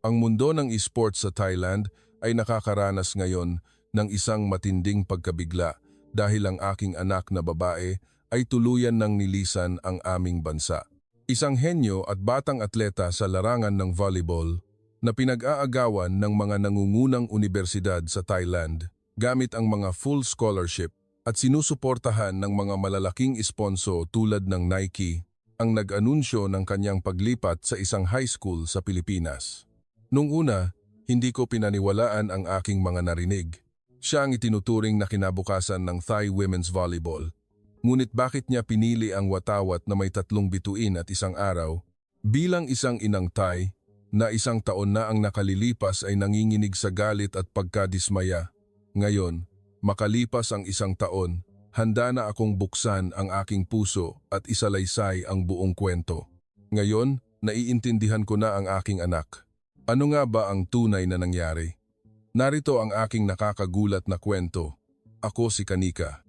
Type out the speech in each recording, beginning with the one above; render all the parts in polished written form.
Ang mundo ng esports sa Thailand ay nakakaranas ngayon ng isang matinding pagkabigla dahil ang aking anak na babae ay tuluyan ng nilisan ang aming bansa. Isang henyo at batang atleta sa larangan ng volleyball na pinag-aagawan ng mga nangungunang unibersidad sa Thailand gamit ang mga full scholarship at sinusuportahan ng mga malalaking sponsor tulad ng Nike ang nag-anunsyo ng kanyang paglipat sa isang high school sa Pilipinas. Nung una, hindi ko pinaniwalaan ang aking mga narinig. Siya ang itinuturing na kinabukasan ng Thai women's volleyball. Ngunit bakit niya pinili ang watawat na may 3 bituin at 1 araw? Bilang isang inang Thai, na 1 taon na ang nakalilipas ay nanginginig sa galit at pagkadismaya. Ngayon, makalipas ang 1 taon, handa na akong buksan ang aking puso at isalaysay ang buong kwento. Ngayon, naiintindihan ko na ang aking anak. Ano nga ba ang tunay na nangyari? Narito ang aking nakakagulat na kwento. Ako si Kanika.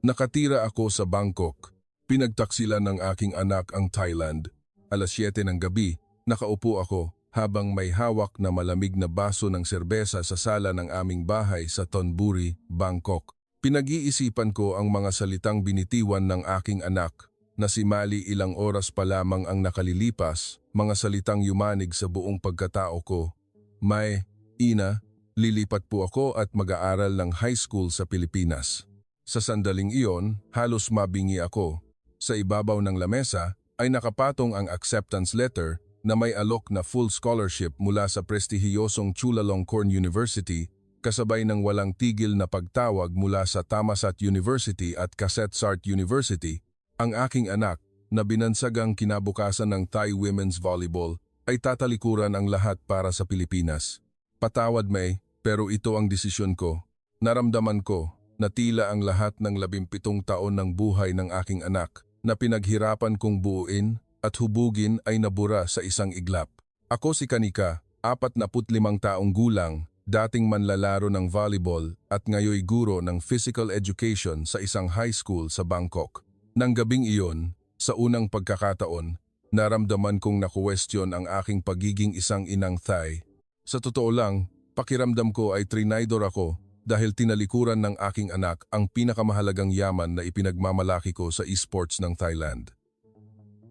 Nakatira ako sa Bangkok. Pinagtaksilan ng aking anak ang Thailand. Alas 7 ng gabi, nakaupo ako habang may hawak na malamig na baso ng serbesa sa sala ng aming bahay sa Thonburi, Bangkok. Pinag-iisipan ko ang mga salitang binitiwan ng aking anak na si Mali ilang oras pa lamang ang nakalilipas, mga salitang yumanig sa buong pagkatao ko. May, Ina, lilipat po ako at mag-aaral ng high school sa Pilipinas. Sa sandaling iyon, halos mabingi ako. Sa ibabaw ng lamesa ay nakapatong ang acceptance letter na may alok na full scholarship mula sa prestihiyosong Chulalongkorn University kasabay ng walang tigil na pagtawag mula sa Thammasat University at Kasetsart University. Ang aking anak, na binansagang kinabukasan ng Thai women's volleyball, ay tatalikuran ang lahat para sa Pilipinas. Patawad May, pero ito ang desisyon ko. Naramdaman ko na tila ang lahat ng 17 taon ng buhay ng aking anak na pinaghirapan kong buuin at hubugin ay nabura sa isang iglap. Ako si Kanika, 45 taong gulang, dating manlalaro ng volleyball at ngayoy guro ng physical education sa isang high school sa Bangkok. Nang gabing iyon, sa unang pagkakataon, naramdaman kong nakuwestiyon ang aking pagiging isang inang Thai. Sa totoo lang, pakiramdam ko ay trinaydor ako dahil tinalikuran ng aking anak ang pinakamahalagang yaman na ipinagmamalaki ko sa esports ng Thailand.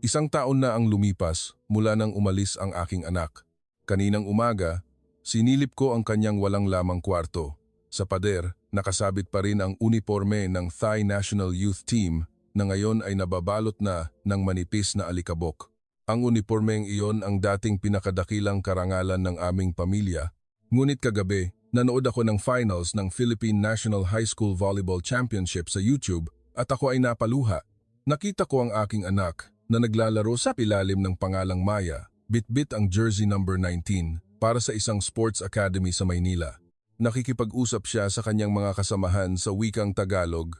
1 taon na ang lumipas mula nang umalis ang aking anak. Kaninang umaga, sinilip ko ang kanyang walang lamang kwarto. Sa pader, nakasabit pa rin ang uniforme ng Thai National Youth Team na ngayon ay nababalot na ng manipis na alikabok. Ang unipormeng iyon ang dating pinakadakilang karangalan ng aming pamilya. Ngunit kagabi, nanood ako ng finals ng Philippine National High School Volleyball Championship sa YouTube at ako ay napaluha. Nakita ko ang aking anak na naglalaro sa ilalim ng pangalang Maya, bitbit ang jersey number 19 para sa isang sports academy sa Maynila. Nakikipag-usap siya sa kanyang mga kasamahan sa wikang Tagalog,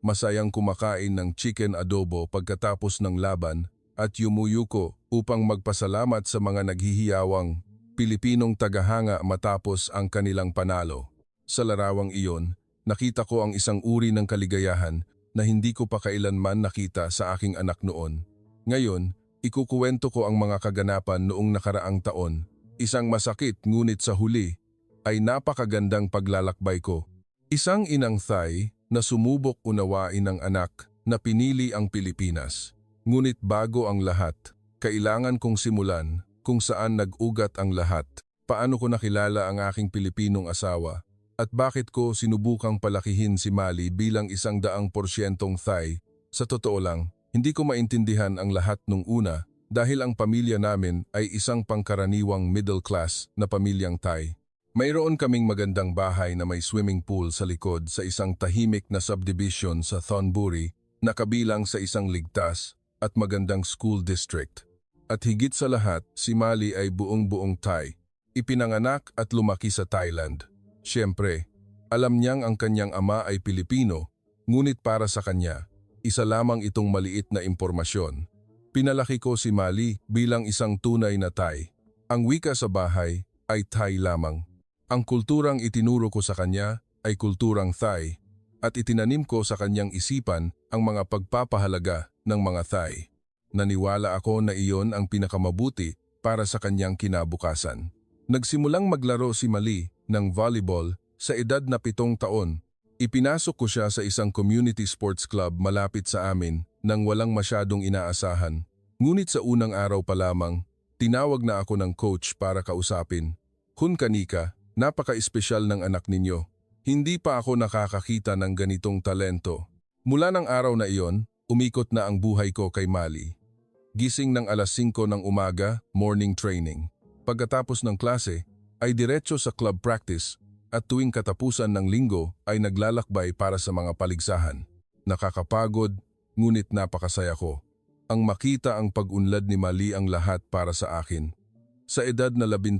masayang kumakain ng chicken adobo pagkatapos ng laban at yumuyuko upang magpasalamat sa mga naghihiyawang Pilipinong tagahanga matapos ang kanilang panalo. Sa larawang iyon, nakita ko ang isang uri ng kaligayahan na hindi ko pa kailanman nakita sa aking anak noon. Ngayon, ikukuwento ko ang mga kaganapan noong nakaraang taon. Isang masakit ngunit sa huli ay napakagandang paglalakbay ko. Isang inang Thai na sumubok unawain ng anak na pinili ang Pilipinas. Ngunit bago ang lahat, kailangan kong simulan kung saan nag-ugat ang lahat. Paano ko nakilala ang aking Pilipinong asawa at bakit ko sinubukang palakihin si Mali bilang 100% Thai. Sa totoo lang, hindi ko maintindihan ang lahat nung una dahil ang pamilya namin ay isang pangkaraniwang middle class na pamilyang Thai. Mayroon kaming magandang bahay na may swimming pool sa likod sa isang tahimik na subdivision sa Thonburi na kabilang sa isang ligtas at magandang school district. At higit sa lahat, si Mali ay buong-buong Thai. Ipinanganak at lumaki sa Thailand. Siyempre, alam niyang ang kanyang ama ay Pilipino, ngunit para sa kanya, isa lamang itong maliit na impormasyon. Pinalaki ko si Mali bilang isang tunay na Thai. Ang wika sa bahay ay Thai lamang. Ang kulturang itinuro ko sa kanya ay kulturang Thai at itinanim ko sa kanyang isipan ang mga pagpapahalaga ng mga Thai. Naniwala ako na iyon ang pinakamabuti para sa kanyang kinabukasan. Nagsimulang maglaro si Mali ng volleyball sa edad na 7 taon. Ipinasok ko siya sa isang community sports club malapit sa amin nang walang masyadong inaasahan. Ngunit sa unang araw pa lamang, tinawag na ako ng coach para kausapin. Hun Kanika, napaka-espesyal ng anak ninyo. Hindi pa ako nakakakita ng ganitong talento. Mula ng araw na iyon, umikot na ang buhay ko kay Mali. Gising ng alas 5 ng umaga, morning training. Pagkatapos ng klase, ay diretso sa club practice at tuwing katapusan ng linggo ay naglalakbay para sa mga paligsahan. Nakakapagod, ngunit napakasaya ko. Ang makita ang pag-unlad ni Mali ang lahat para sa akin. Sa edad na 10,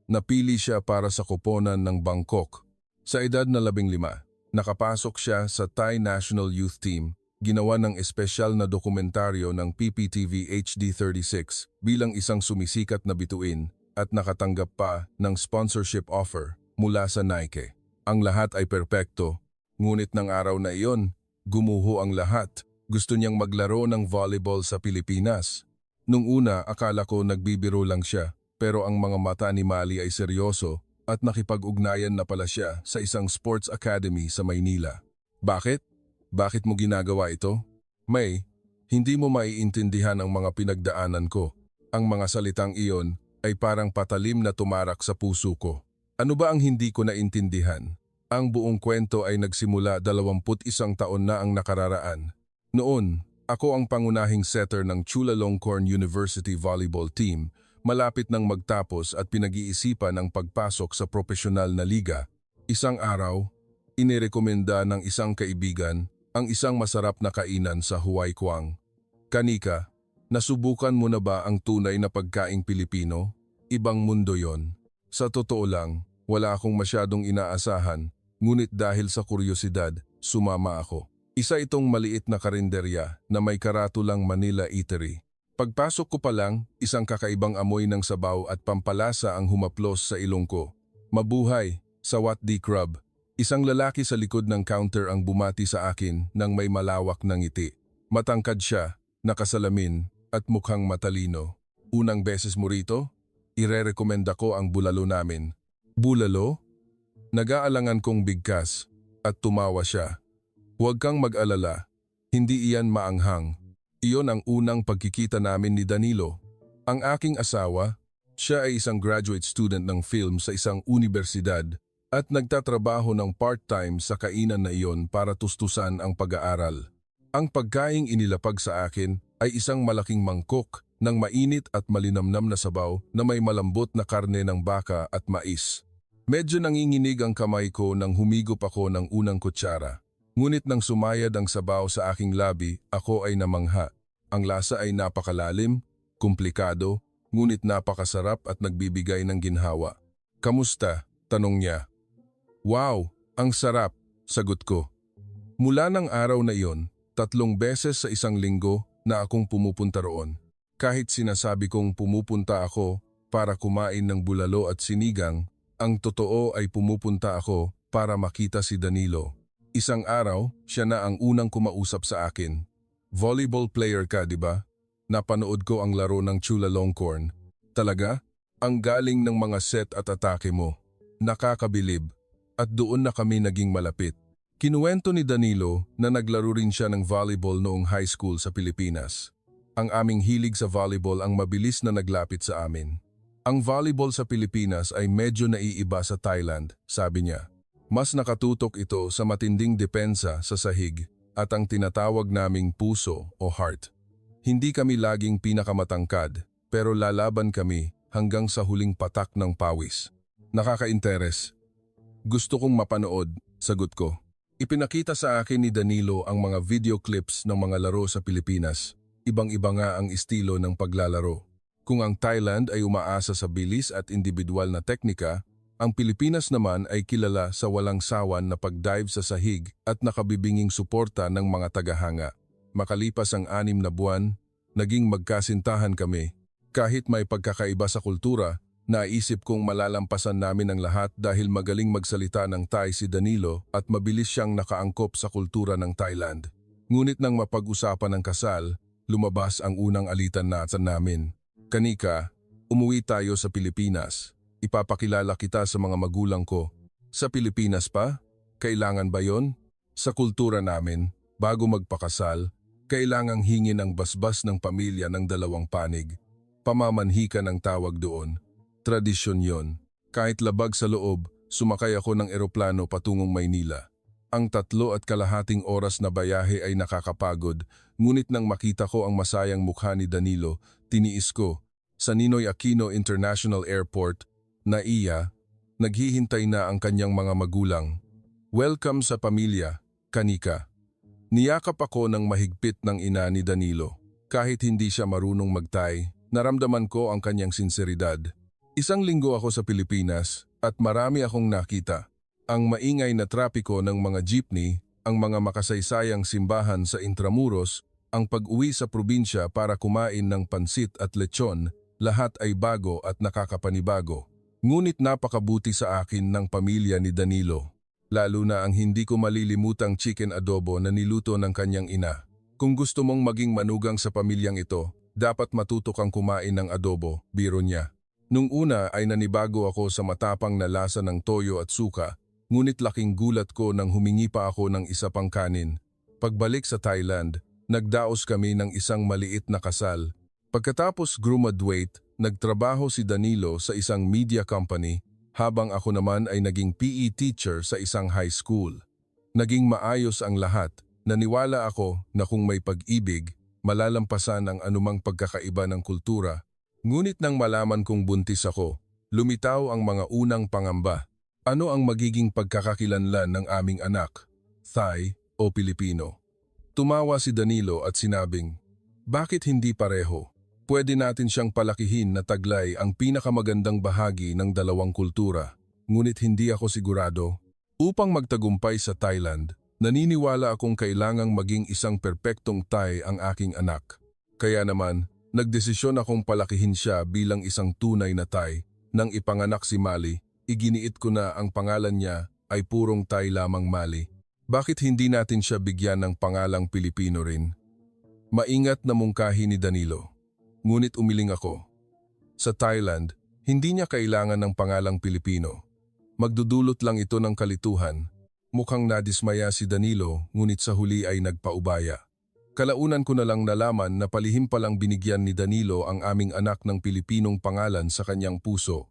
napili siya para sa koponan ng Bangkok. Sa edad na 15, nakapasok siya sa Thai National Youth Team. Ginawa ng espesyal na dokumentaryo ng PPTV HD36 bilang isang sumisikat na bituin at nakatanggap pa ng sponsorship offer mula sa Nike. Ang lahat ay perpekto, ngunit ng araw na iyon, gumuho ang lahat. Gusto niyang maglaro ng volleyball sa Pilipinas. Nung una, akala ko nagbibiro lang siya, pero ang mga mata ni Mali ay seryoso at nakipag-ugnayan na pala siya sa isang sports academy sa Maynila. Bakit? Bakit mo ginagawa ito? May, hindi mo maiintindihan ang mga pinagdaanan ko. Ang mga salitang iyon ay parang patalim na tumarak sa puso ko. Ano ba ang hindi ko naintindihan? Ang buong kwento ay nagsimula 21 taon na ang nakararaan. Noon, ako ang pangunahing setter ng Chulalongkorn University Volleyball Team, malapit nang magtapos at pinag-iisipan ang pagpasok sa profesional na liga. Isang araw, inirekomenda ng isang kaibigan ang isang masarap na kainan sa Huay Kwang. Kanika, nasubukan mo na ba ang tunay na pagkaing Pilipino? Ibang mundo yon. Sa totoo lang, wala akong masyadong inaasahan, ngunit dahil sa kuryosidad, sumama ako. Isa itong maliit na karinderya na may karatulang Manila Eatery. Pagpasok ko pa lang, isang kakaibang amoy ng sabaw at pampalasa ang humaplos sa ilong ko. Mabuhay, Sawat D. Krub. Isang lalaki sa likod ng counter ang bumati sa akin nang may malawak na ngiti. Matangkad siya, nakasalamin, at mukhang matalino. Unang beses mo rito? Irerekomenda ko ang bulalo namin. Bulalo? Nag-aalangan kong bigkas, at tumawa siya. Huwag kang mag-alala, hindi iyan maanghang. Iyon ang unang pagkikita namin ni Danilo. Ang aking asawa, siya ay isang graduate student ng film sa isang universidad at nagtatrabaho ng part-time sa kainan na iyon para tustusan ang pag-aaral. Ang pagkaing inilapag sa akin ay isang malaking mangkok ng mainit at malinamnam na sabaw na may malambot na karne ng baka at mais. Medyo nanginginig ang kamay ko nang humigop ako ng unang kutsara. Ngunit nang sumayad ang sabaw sa aking labi, ako ay namangha. Ang lasa ay napakalalim, komplikado, ngunit napakasarap at nagbibigay ng ginhawa. Kamusta? Tanong niya. Wow, ang sarap, sagot ko. Mula ng araw na iyon, 3 beses sa isang linggo na akong pumupunta roon. Kahit sinasabi kong pumupunta ako para kumain ng bulalo at sinigang, ang totoo ay pumupunta ako para makita si Danilo. Isang araw, siya na ang unang kumausap sa akin. Volleyball player ka, di ba? Napanood ko ang laro ng Chulalongkorn. Talaga? Ang galing ng mga set at atake mo. Nakakabilib. At doon na kami naging malapit. Kinuwento ni Danilo na naglaro rin siya ng volleyball noong high school sa Pilipinas. Ang aming hilig sa volleyball ang mabilis na naglapit sa amin. Ang volleyball sa Pilipinas ay medyo naiiba sa Thailand, sabi niya. Mas nakatutok ito sa matinding depensa sa sahig at ang tinatawag naming puso o heart. Hindi kami laging pinakamatangkad, pero lalaban kami hanggang sa huling patak ng pawis. Nakaka-interes. Gusto kong mapanood, sagot ko. Ipinakita sa akin ni Danilo ang mga video clips ng mga laro sa Pilipinas. Ibang-iba nga ang estilo ng paglalaro. Kung ang Thailand ay umaasa sa bilis at individual na teknika, ang Pilipinas naman ay kilala sa walang sawan na pagdive sa sahig at nakabibinging suporta ng mga tagahanga. Makalipas ang 6 na buwan, naging magkasintahan kami. Kahit may pagkakaiba sa kultura, naisip kong malalampasan namin ang lahat dahil magaling magsalita ng Thai si Danilo at mabilis siyang nakaangkop sa kultura ng Thailand. Ngunit nang mapag-usapan ng kasal, lumabas ang unang alitan natin namin. Kanika, umuwi tayo sa Pilipinas. Ipapakilala kita sa mga magulang ko. Sa Pilipinas pa? Kailangan ba yon? Sa kultura namin, bago magpakasal, kailangang hingin ang basbas ng pamilya ng dalawang panig. Pamamanhikan ang tawag doon. Tradisyon yon. Kahit labag sa loob, sumakay ako ng eroplano patungong Maynila. Ang 3.5 oras na bayahe ay nakakapagod, ngunit nang makita ko ang masayang mukha ni Danilo, tiniis ko. Sa Ninoy Aquino International Airport, naiya, naghihintay na ang kanyang mga magulang. Welcome sa pamilya, Kanika. Niyakap ako ng mahigpit ng ina ni Danilo. Kahit hindi siya marunong magtay, naramdaman ko ang kanyang sinseridad. 1 linggo ako sa Pilipinas at marami akong nakita. Ang maingay na trapiko ng mga jeepney, ang mga makasaysayang simbahan sa Intramuros, ang pag-uwi sa probinsya para kumain ng pansit at lechon, lahat ay bago at nakakapanibago. Ngunit napakabuti sa akin ng pamilya ni Danilo. Lalo na ang hindi ko malilimutang chicken adobo na niluto ng kanyang ina. Kung gusto mong maging manugang sa pamilyang ito, dapat matuto kang kumain ng adobo, biro niya. Nung una ay nanibago ako sa matapang na lasa ng toyo at suka, ngunit laking gulat ko nang humingi pa ako ng isa pang kanin. Pagbalik sa Thailand, nagdaos kami ng isang maliit na kasal. Pagkatapos graduate, nagtrabaho si Danilo sa isang media company, habang ako naman ay naging PE teacher sa isang high school. Naging maayos ang lahat. Naniwala ako na kung may pag-ibig, malalampasan ang anumang pagkakaiba ng kultura. Ngunit nang malaman kong buntis ako, lumitaw ang mga unang pangamba. Ano ang magiging pagkakakilanlan ng aming anak? Thai o Pilipino? Tumawa si Danilo at sinabing, bakit hindi pareho? Pwede natin siyang palakihin na taglay ang pinakamagandang bahagi ng dalawang kultura. Ngunit hindi ako sigurado. Upang magtagumpay sa Thailand, naniniwala akong kailangang maging isang perpektong Thai ang aking anak. Kaya naman, nagdesisyon akong palakihin siya bilang isang tunay na Thai. Nang ipanganak si Mali, iginiit ko na ang pangalan niya ay purong Thai lamang Mali. Bakit hindi natin siya bigyan ng pangalang Pilipino rin? Maingat na mungkahi ni Danilo. Ngunit umiling ako. Sa Thailand, hindi niya kailangan ng pangalang Pilipino. Magdudulot lang ito ng kalituhan. Mukhang nadismaya si Danilo, ngunit sa huli ay nagpaubaya. Kalaunan ko na lang nalaman na palihim palang binigyan ni Danilo ang aming anak ng Pilipinong pangalan sa kanyang puso.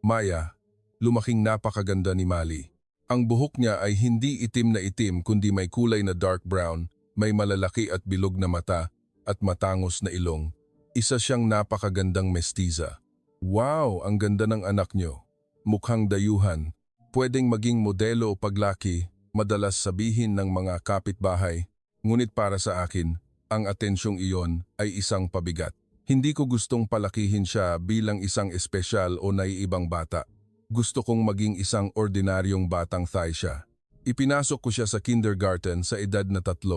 Maya, lumaking napakaganda ni Mali. Ang buhok niya ay hindi itim na itim kundi may kulay na dark brown, may malalaki at bilog na mata at matangos na ilong. Isa siyang napakagandang mestiza. Wow, ang ganda ng anak niyo. Mukhang dayuhan. Pwedeng maging modelo o paglaki, madalas sabihin ng mga kapitbahay. Ngunit para sa akin, ang atensyong iyon ay isang pabigat. Hindi ko gustong palakihin siya bilang isang espesyal o naiibang bata. Gusto kong maging isang ordinaryong batang Thai siya. Ipinasok ko siya sa kindergarten sa edad na 3.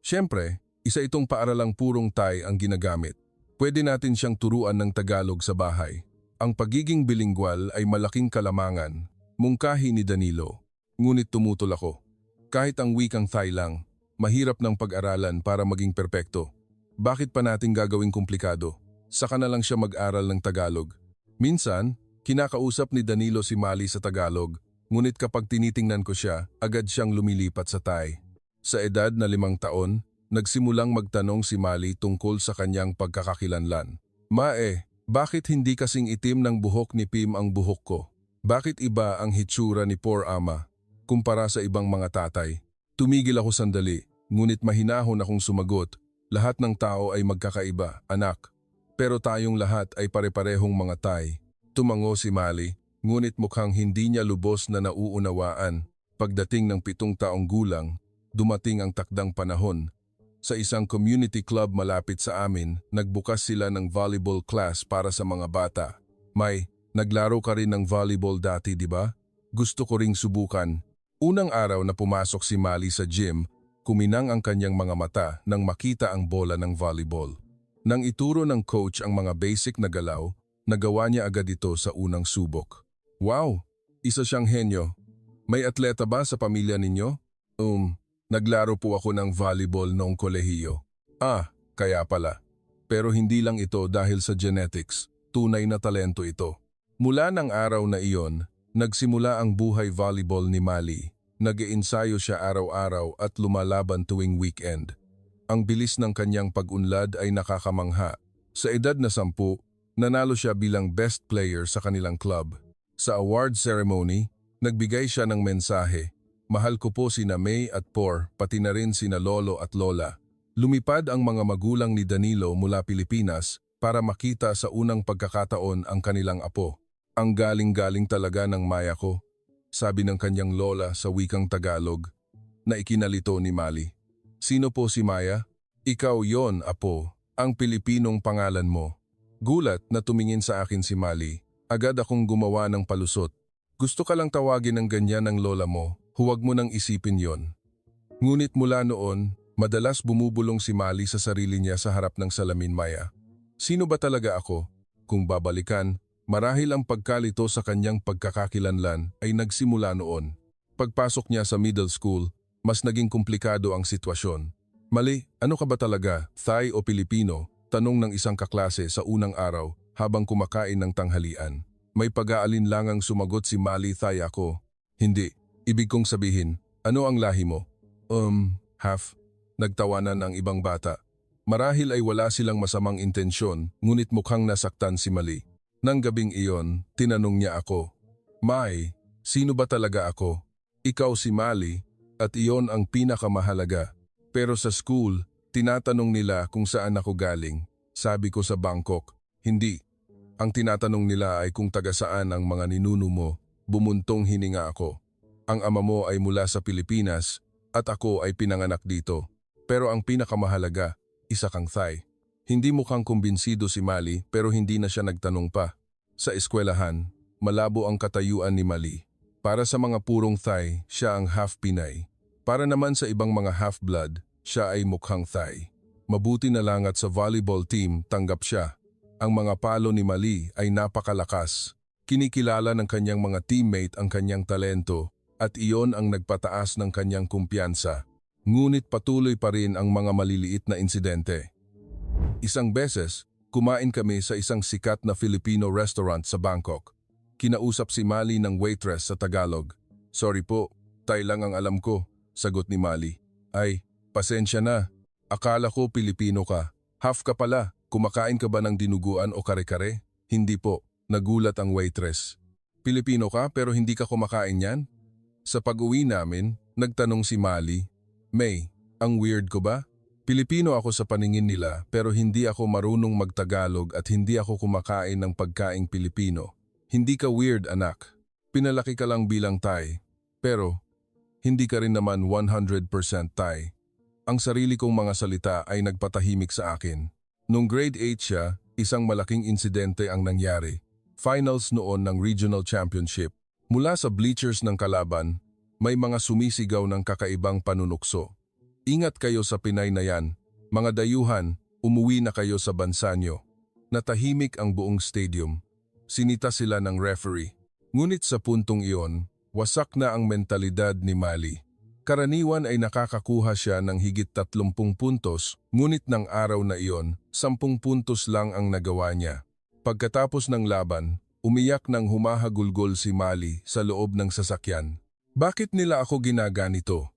Siyempre, isa itong paaralang purong Thai ang ginagamit. Pwede natin siyang turuan ng Tagalog sa bahay. Ang pagiging bilingwal ay malaking kalamangan, mungkahi ni Danilo. Ngunit tumutol ako. Kahit ang wikang Thai lang, mahirap ng pag-aralan para maging perpekto. Bakit pa natin gagawing komplikado? Saka na lang siya mag-aral ng Tagalog. Minsan, kinakausap ni Danilo si Mali sa Tagalog, ngunit kapag tinitingnan ko siya, agad siyang lumilipat sa Thai. Sa edad na 5 taon, nagsimulang magtanong si Mali tungkol sa kanyang pagkakakilanlan. Mae, bakit hindi kasing itim ng buhok ni Pim ang buhok ko? Bakit iba ang hitsura ni Poor Ama kumpara sa ibang mga tatay? Tumigil ako sandali, ngunit mahinahon akong sumagot. Lahat ng tao ay magkakaiba, anak. Pero tayong lahat ay pare-parehong mga Thai. Tumango si Mali, ngunit mukhang hindi niya lubos na nauunawaan. Pagdating ng 7 taong gulang, dumating ang takdang panahon. Sa isang community club malapit sa amin, nagbukas sila ng volleyball class para sa mga bata. May, naglaro ka rin ng volleyball dati, di ba? Gusto ko ring subukan. Unang araw na pumasok si Mali sa gym, kuminang ang kanyang mga mata nang makita ang bola ng volleyball. Nang ituro ng coach ang mga basic na galaw, nagawa niya agad ito sa unang subok. Wow! Isa siyang henyo. May atleta ba sa pamilya ninyo? Naglaro po ako ng volleyball noong kolehiyo. Kaya pala. Pero hindi lang ito dahil sa genetics. Tunay na talento ito. Mula ng araw na iyon, nagsimula ang buhay volleyball ni Mali. Nag-iensayo siya araw-araw at lumalaban tuwing weekend. Ang bilis ng kanyang pag-unlad ay nakakamangha. Sa edad na 10, nanalo siya bilang best player sa kanilang club. Sa award ceremony, nagbigay siya ng mensahe, "Mahal ko po sina May at Por, pati na rin sina Lolo at Lola." Lumipad ang mga magulang ni Danilo mula Pilipinas para makita sa unang pagkakataon ang kanilang apo. "Ang galing-galing talaga ng Maya ko," sabi ng kanyang lola sa wikang Tagalog, na ikinalito ni Mali. "Sino po si Maya?" "Ikaw yon, apo, ang Pilipinong pangalan mo." Gulat na tumingin sa akin si Mali. Agad akong gumawa ng palusot. "Gusto ka lang tawagin ng ganyan ng lola mo, huwag mo nang isipin yon." Ngunit mula noon, madalas bumubulong si Mali sa sarili niya sa harap ng salamin. "Maya, sino ba talaga ako?" Kung babalikan, marahil ang pagkalito sa kanyang pagkakakilanlan ay nagsimula noon. Pagpasok niya sa middle school, mas naging komplikado ang sitwasyon. "Mali, ano ka ba talaga, Thai o Pilipino?" Tanong ng isang kaklase sa unang araw habang kumakain ng tanghalian. May pag-aalinlangang sumagot si Mali, "Thai ako." "Hindi, ibig kong sabihin, ano ang lahi mo?" Half." Nagtawanan ang ibang bata. Marahil ay wala silang masamang intensyon, ngunit mukhang nasaktan si Mali. Nang gabing iyon, tinanong niya ako, "May, sino ba talaga ako?" "Ikaw si Mali, at iyon ang pinakamahalaga." Pero sa school, tinatanong nila kung saan ako galing. Sabi ko sa Bangkok. "Hindi. Ang tinatanong nila ay kung taga saan ang mga ninuno mo." Bumuntong hininga ako. "Ang ama mo ay mula sa Pilipinas at ako ay pinanganak dito. Pero ang pinakamahalaga, isa kang Thai." Hindi mukhang kumbinsido si Mali pero hindi na siya nagtanong pa. Sa eskwelahan, malabo ang katayuan ni Mali. Para sa mga purong Thai, siya ang half Pinay. Para naman sa ibang mga half-blood, siya ay mukhang Thai. Mabuti na lang at sa volleyball team, tanggap siya. Ang mga palo ni Mali ay napakalakas. Kinikilala ng kanyang mga teammate ang kanyang talento at iyon ang nagpataas ng kanyang kumpiyansa. Ngunit patuloy pa rin ang mga maliliit na insidente. Isang beses, kumain kami sa isang sikat na Filipino restaurant sa Bangkok. Kinausap si Mali ng waitress sa Tagalog. "Sorry po, Thai lang ang alam ko," sagot ni Mali. "Ay, pasensya na. Akala ko Pilipino ka. Half ka pala. Kumakain ka ba ng dinuguan o kare-kare?" "Hindi po," nagulat ang waitress. "Pilipino ka pero hindi ka kumakain yan?" Sa pag-uwi namin, nagtanong si Mali, "May, ang weird ko ba? Pilipino ako sa paningin nila pero hindi ako marunong magtagalog at hindi ako kumakain ng pagkaing Pilipino." "Hindi ka weird, anak. Pinalaki ka lang bilang Thai. Pero hindi ka rin naman 100% Thai." Ang sarili kong mga salita ay nagpatahimik sa akin. Nung grade 8 siya, isang malaking insidente ang nangyari. Finals noon ng regional championship. Mula sa bleachers ng kalaban, may mga sumisigaw ng kakaibang panunukso. "Ingat kayo sa Pinay na yan. Mga dayuhan, umuwi na kayo sa bansa nyo." Natahimik ang buong stadium. Sinita sila ng referee. Ngunit sa puntong iyon, wasak na ang mentalidad ni Mali. Karaniwan ay nakakakuha siya ng higit 30 puntos, ngunit ng araw na iyon, 10 puntos lang ang nagawa niya. Pagkatapos ng laban, umiyak ng humahagulgol si Mali sa loob ng sasakyan. "Bakit nila ako ginaganito?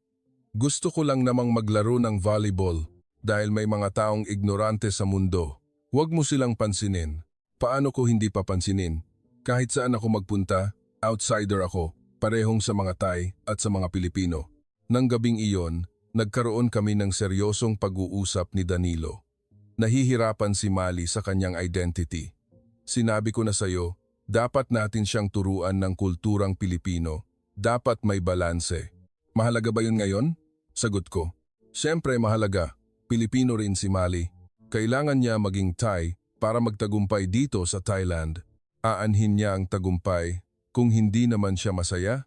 Gusto ko lang namang maglaro ng volleyball dahil may mga taong ignorante sa mundo. Huwag mo silang pansinin." Paano ko hindi papansinin? Kahit saan ako magpunta, outsider ako, parehong sa mga Thai at sa mga Pilipino. Nang gabing iyon, nagkaroon kami ng seryosong pag-uusap ni Danilo. Nahihirapan si Mali sa kanyang identity. "Sinabi ko na sa'yo, dapat natin siyang turuan ng kulturang Pilipino. Dapat may balanse." "Mahalaga ba yun ngayon?" Sagot ko. "Siyempre mahalaga. Pilipino rin si Mali. Kailangan niya maging Thai para magtagumpay dito sa Thailand. Aanhin niya ang tagumpay kung hindi naman siya masaya?"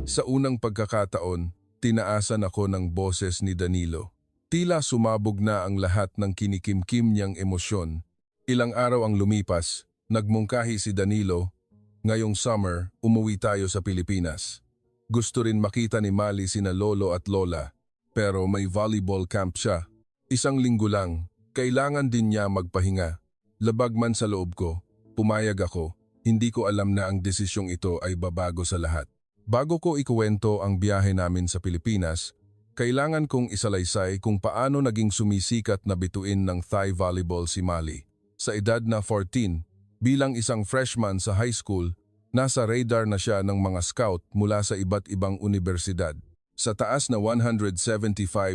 Sa unang pagkakataon, tinaasan ako ng boses ni Danilo. Tila sumabog na ang lahat ng kinikimkim niyang emosyon. Ilang araw ang lumipas, nagmungkahi si Danilo, "Ngayong summer, umuwi tayo sa Pilipinas. Gusto rin makita ni Mali sina Lolo at Lola, pero may volleyball camp siya. 1 linggo lang, kailangan din niya magpahinga." Labag man sa loob ko, pumayag ako. Hindi ko alam na ang desisyong ito ay babago sa lahat. Bago ko ikuwento ang biyahe namin sa Pilipinas, kailangan kong isalaysay kung paano naging sumisikat na bituin ng Thai volleyball si Mali. Sa edad na 14, bilang isang freshman sa high school, nasa radar na siya ng mga scout mula sa iba't ibang universidad. Sa taas na 175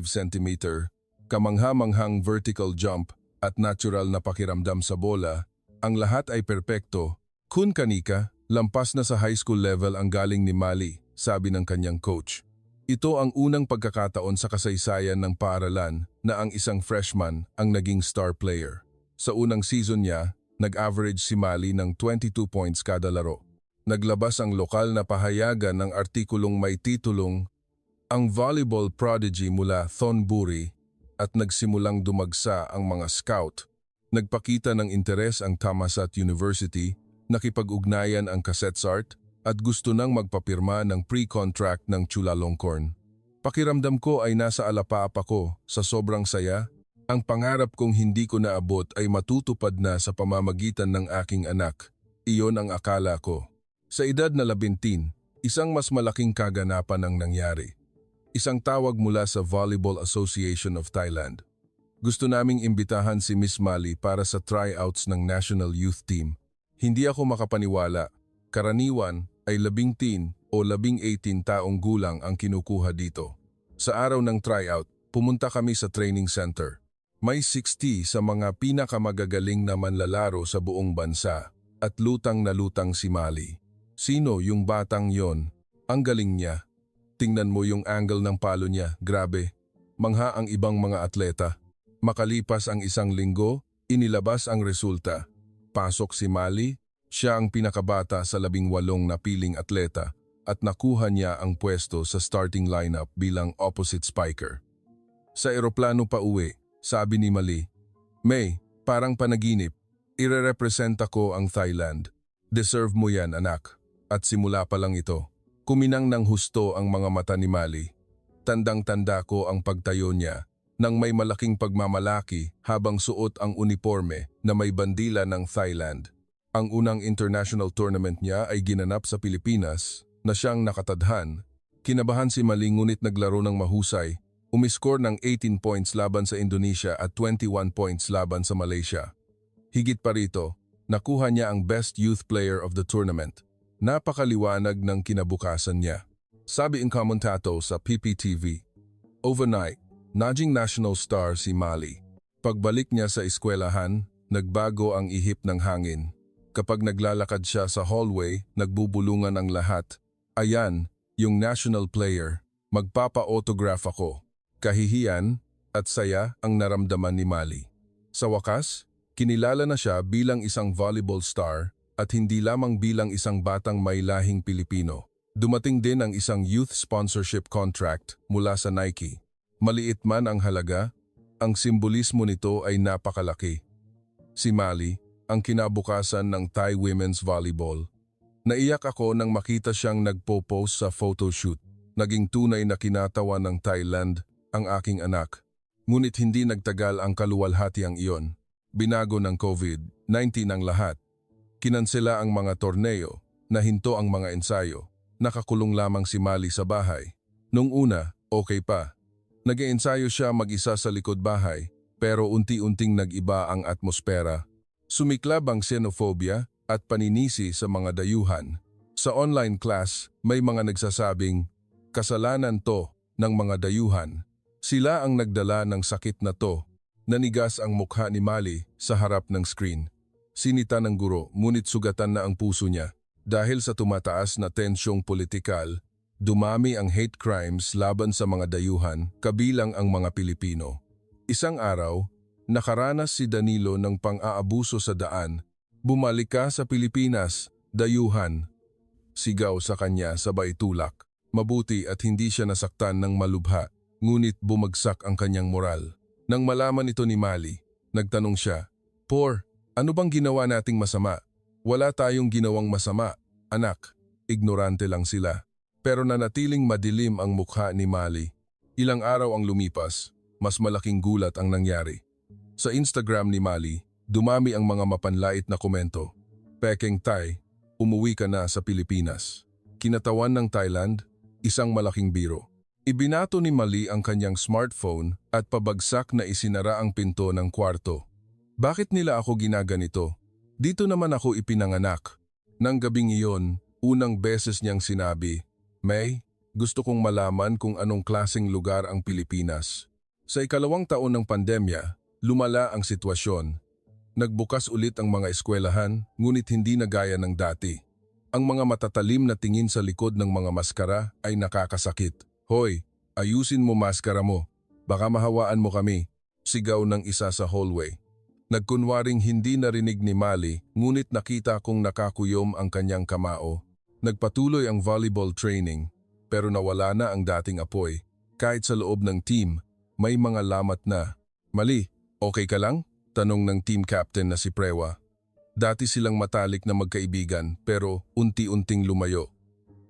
cm, kamangha-manghang vertical jump at natural na pakiramdam sa bola, ang lahat ay perpekto. Kun kanika, lampas na sa high school level ang galing ni Mali, sabi ng kanyang coach. Ito ang unang pagkakataon sa kasaysayan ng paaralan na ang isang freshman ang naging star player. Sa unang season niya, nag-average si Mali ng 22 points kada laro. Naglabas ang lokal na pahayagan ng artikulong may titulong "Ang Volleyball Prodigy mula Thonburi" at nagsimulang dumagsa ang mga scout. Nagpakita ng interes ang Thammasat University, nakipag-ugnayan ang Kasetsart at gusto nang magpapirma ng pre-contract ng Chulalongkorn. Pakiramdam ko ay nasa alapaap ako sa sobrang saya. Ang pangarap kong hindi ko naabot ay matutupad na sa pamamagitan ng aking anak. Iyon ang akala ko. Sa edad na 17, isang mas malaking kaganapan ang nangyari. Isang tawag mula sa Volleyball Association of Thailand. Gusto naming imbitahan si Miss Mali para sa tryouts ng National Youth Team. Hindi ako makapaniwala. Karaniwan ay 11 o 18 taong gulang ang kinukuha dito. Sa araw ng tryout, pumunta kami sa training center. May 60 sa mga pinakamagagaling na manlalaro sa buong bansa at lutang na lutang si Mali. Sino yung batang yon? Ang galing niya. Tingnan mo yung angle ng palo niya, grabe. Mangha ang ibang mga atleta. Makalipas ang isang linggo, inilabas ang resulta. Pasok si Mali, siya ang pinakabata sa 18 napiling atleta at nakuha niya ang pwesto sa starting lineup bilang opposite spiker. Sa eroplano pa uwi, sabi ni Mali, "May, parang panaginip. Ire-represent ako ang Thailand. Deserve mo yan, anak." At simula pa lang ito, kuminang ng husto ang mga mata ni Mali. Tandang-tanda ko ang pagtayo niya nang may malaking pagmamalaki habang suot ang uniforme na may bandila ng Thailand. Ang unang international tournament niya ay ginanap sa Pilipinas na siyang nakatadhan. Kinabahan si Mali ngunit naglaro ng mahusay. Umiscore ng 18 points laban sa Indonesia at 21 points laban sa Malaysia. Higit pa rito, nakuha niya ang Best Youth Player of the Tournament. Napakaliwanag ng kinabukasan niya. Sabi ng komentato sa PPTV, overnight, naging national star si Mali. Pagbalik niya sa eskwelahan, nagbago ang ihip ng hangin. Kapag naglalakad siya sa hallway, nagbubulungan ang lahat. Ayan, yung national player. Magpapa-autograph ako. Kahihiyan at saya ang naramdaman ni Mali. Sa wakas, kinilala na siya bilang isang volleyball star at hindi lamang bilang isang batang may lahing Pilipino. Dumating din ang isang youth sponsorship contract mula sa Nike. Maliit man ang halaga, ang simbolismo nito ay napakalaki. Si Mali, ang kinabukasan ng Thai Women's Volleyball. Naiyak ako nang makita siyang nagpo-post sa photoshoot. Naging tunay na kinatawa ng Thailand ang aking anak. Ngunit hindi nagtagal ang kaluwalhatiang iyon. Binago ng COVID-19 ang lahat. Kinansela ang mga torneo, nahinto ang mga ensayo. Nakakulong lamang si Mali sa bahay. Nung una, okay pa. Nag-iensayo siya mag-isa sa likod bahay, pero unti-unting nag-iba ang atmosfera. Sumiklab ang xenophobia at paninisi sa mga dayuhan. Sa online class, may mga nagsasabing, kasalanan to ng mga dayuhan. Sila ang nagdala ng sakit na to. Nanigas ang mukha ni Mali sa harap ng screen. Sinita ng guro, ngunit sugatan na ang puso niya. Dahil sa tumataas na tensyong politikal, dumami ang hate crimes laban sa mga dayuhan, kabilang ang mga Pilipino. Isang araw, nakaranas si Danilo ng pang-aabuso sa daan. "Bumalik ka sa Pilipinas, dayuhan." Sigaw sa kanya sabay tulak. Mabuti at hindi siya nasaktan ng malubha, ngunit bumagsak ang kanyang moral. Nang malaman ito ni Mali, nagtanong siya, "Por, ano bang ginawa nating masama?" "Wala tayong ginawang masama, anak." Ignorante lang sila. Pero nanatiling madilim ang mukha ni Mali. Ilang araw ang lumipas, mas malaking gulat ang nangyari. Sa Instagram ni Mali, dumami ang mga mapanlait na komento. "Pekeng Thai, umuwi ka na sa Pilipinas. Kinatawan ng Thailand, isang malaking biro. Ibinato ni Mali ang kanyang smartphone at pabagsak na isinara ang pinto ng kwarto. Bakit nila ako ginaganito? Dito naman ako ipinanganak. Nang gabing iyon, unang beses niyang sinabi, May, gusto kong malaman kung anong klaseng lugar ang Pilipinas. Sa ikalawang taon ng pandemya, lumala ang sitwasyon. Nagbukas ulit ang mga eskwelahan, ngunit hindi na gaya ng dati. Ang mga matatalim na tingin sa likod ng mga maskara ay nakakasakit. Hoy, ayusin mo maskara mo. Baka mahawaan mo kami. Sigaw ng isa sa hallway. Nagkunwaring hindi narinig ni Mali, ngunit nakita kong nakakuyom ang kanyang kamao. Nagpatuloy ang volleyball training, pero nawala na ang dating apoy. Kahit sa loob ng team, may mga lamat na. Mali, okay ka lang? Tanong ng team captain na si Prewa. Dati silang matalik na magkaibigan, pero unti-unting lumayo.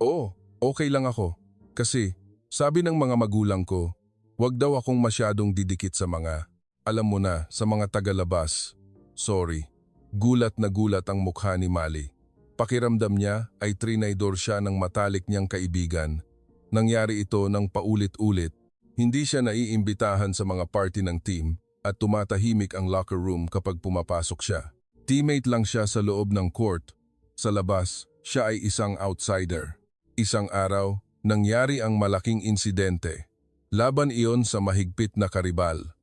Oo, okay lang ako. Kasi, sabi ng mga magulang ko, wag daw akong masyadong didikit sa mga, alam mo na, sa mga tagalabas. Sorry. Gulat na gulat ang mukha ni Mali. Pakiramdam niya ay trinaydor siya ng matalik niyang kaibigan. Nangyari ito ng paulit-ulit. Hindi siya naiimbitahan sa mga party ng team at tumatahimik ang locker room kapag pumapasok siya. Teammate lang siya sa loob ng court. Sa labas, siya ay isang outsider. Isang araw, nangyari ang malaking insidente. Laban iyon sa mahigpit na karibal.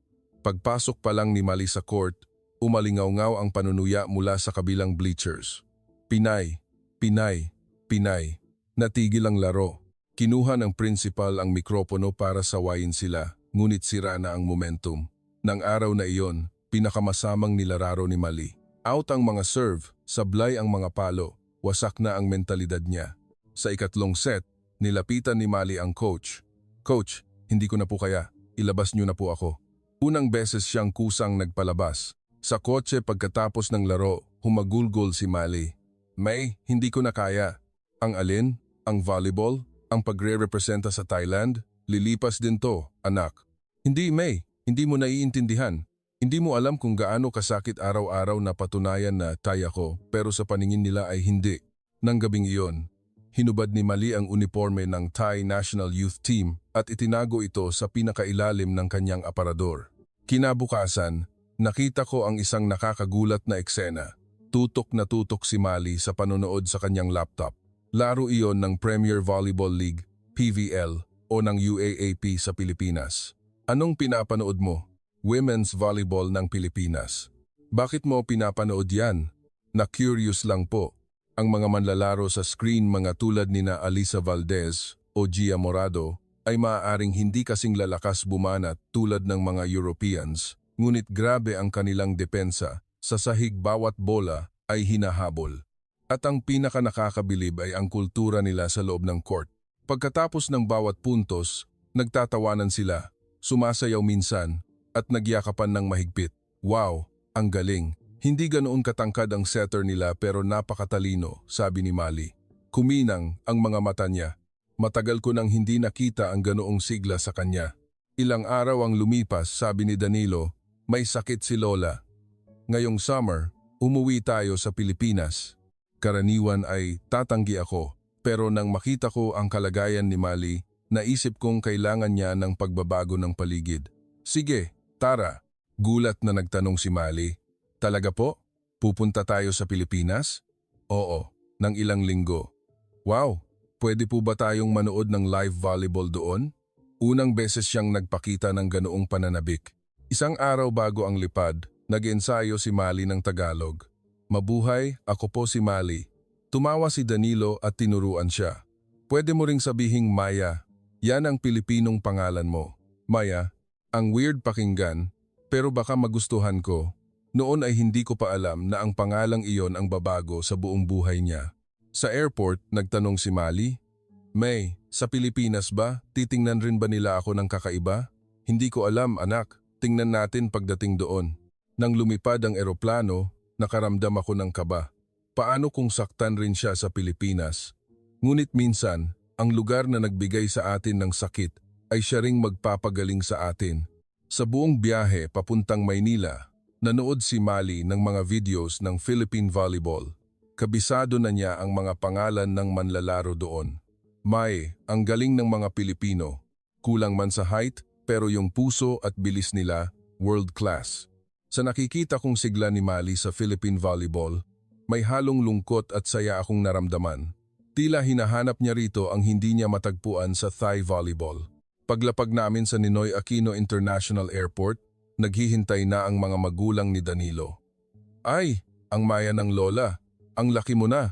Pagpasok pa lang ni Mali sa court, umalingaw-ngaw ang panunuya mula sa kabilang bleachers. Pinay, Pinay, Pinay. Natigil ang laro. Kinuha ng principal ang mikropono para sawayin sila, ngunit sira na ang momentum. Nang araw na iyon, pinakamasamang nilararo ni Mali. Out ang mga serve, sablay ang mga palo, wasak na ang mentalidad niya. Sa ikatlong set, nilapitan ni Mali ang coach. Coach, hindi ko na po kaya, ilabas niyo na po ako. Unang beses siyang kusang nagpalabas. Sa kotse pagkatapos ng laro, humagulgol si Mali. May, hindi ko na kaya. Ang alin? Ang volleyball? Ang pagre-representa sa Thailand? Lilipas din to, anak. Hindi May, hindi mo naiintindihan. Hindi mo alam kung gaano kasakit araw-araw na patunayan na taya ko, pero sa paningin nila ay hindi. Nang gabing iyon, hinubad ni Mali ang uniforme ng Thai National Youth Team at itinago ito sa pinakailalim ng kanyang aparador. Kinabukasan, nakita ko ang isang nakakagulat na eksena. Tutok na tutok si Mali sa panonood sa kanyang laptop. Laro iyon ng Premier Volleyball League, PVL, o ng UAAP sa Pilipinas. Anong pinapanood mo? Women's Volleyball ng Pilipinas. Bakit mo pinapanood yan? Na-curious lang po. Ang mga manlalaro sa screen mga tulad nina Alisa Valdez o Gia Morado ay maaaring hindi kasing lalakas bumanat tulad ng mga Europeans, ngunit grabe ang kanilang depensa, sa sahig bawat bola ay hinahabol. At ang pinakanakakabilib ay ang kultura nila sa loob ng court. Pagkatapos ng bawat puntos, nagtatawanan sila, sumasayaw minsan, at nagyakapan ng mahigpit. Wow, ang galing. Hindi ganoon katangkad ang setter nila pero napakatalino, sabi ni Mali. Kuminang ang mga mata niya. Matagal ko nang hindi nakita ang ganoong sigla sa kanya. Ilang araw ang lumipas, sabi ni Danilo, may sakit si Lola. Ngayong summer, umuwi tayo sa Pilipinas. Karaniwan ay tatanggi ako, pero nang makita ko ang kalagayan ni Mali, naisip kong kailangan niya ng pagbabago ng paligid. Sige, tara. Gulat na nagtanong si Mali. Talaga po? Pupunta tayo sa Pilipinas? Oo, ng ilang linggo. Wow, pwede po ba tayong manood ng live volleyball doon? Unang beses siyang nagpakita ng ganoong pananabik. Isang araw bago ang lipad, nag-ensayo si Mali ng Tagalog. Mabuhay, ako po si Mali. Tumawa si Danilo at tinuruan siya. Pwede mo ring sabihing Maya. Yan ang Pilipinong pangalan mo. Maya, ang weird pakinggan, pero baka magustuhan ko. Noon ay hindi ko pa alam na ang pangalang iyon ang babago sa buong buhay niya. Sa airport, nagtanong si Mali, May, sa Pilipinas ba? Titingnan rin ba nila ako ng kakaiba? Hindi ko alam, anak. Tingnan natin pagdating doon. Nang lumipad ang eroplano, nakaramdam ako ng kaba. Paano kung saktan rin siya sa Pilipinas? Ngunit minsan, ang lugar na nagbigay sa atin ng sakit ay siya ring magpapagaling sa atin. Sa buong biyahe papuntang Maynila, nanood si Mali ng mga videos ng Philippine Volleyball. Kabisado na niya ang mga pangalan ng manlalaro doon. May, ang galing ng mga Pilipino. Kulang man sa height, pero yung puso at bilis nila, world class. Sa nakikita kong sigla ni Mali sa Philippine Volleyball, may halong lungkot at saya akong naramdaman. Tila hinahanap niya rito ang hindi niya matagpuan sa Thai Volleyball. Paglapag namin sa Ninoy Aquino International Airport, naghihintay na ang mga magulang ni Danilo. Ay, ang maya ng lola, ang laki mo na.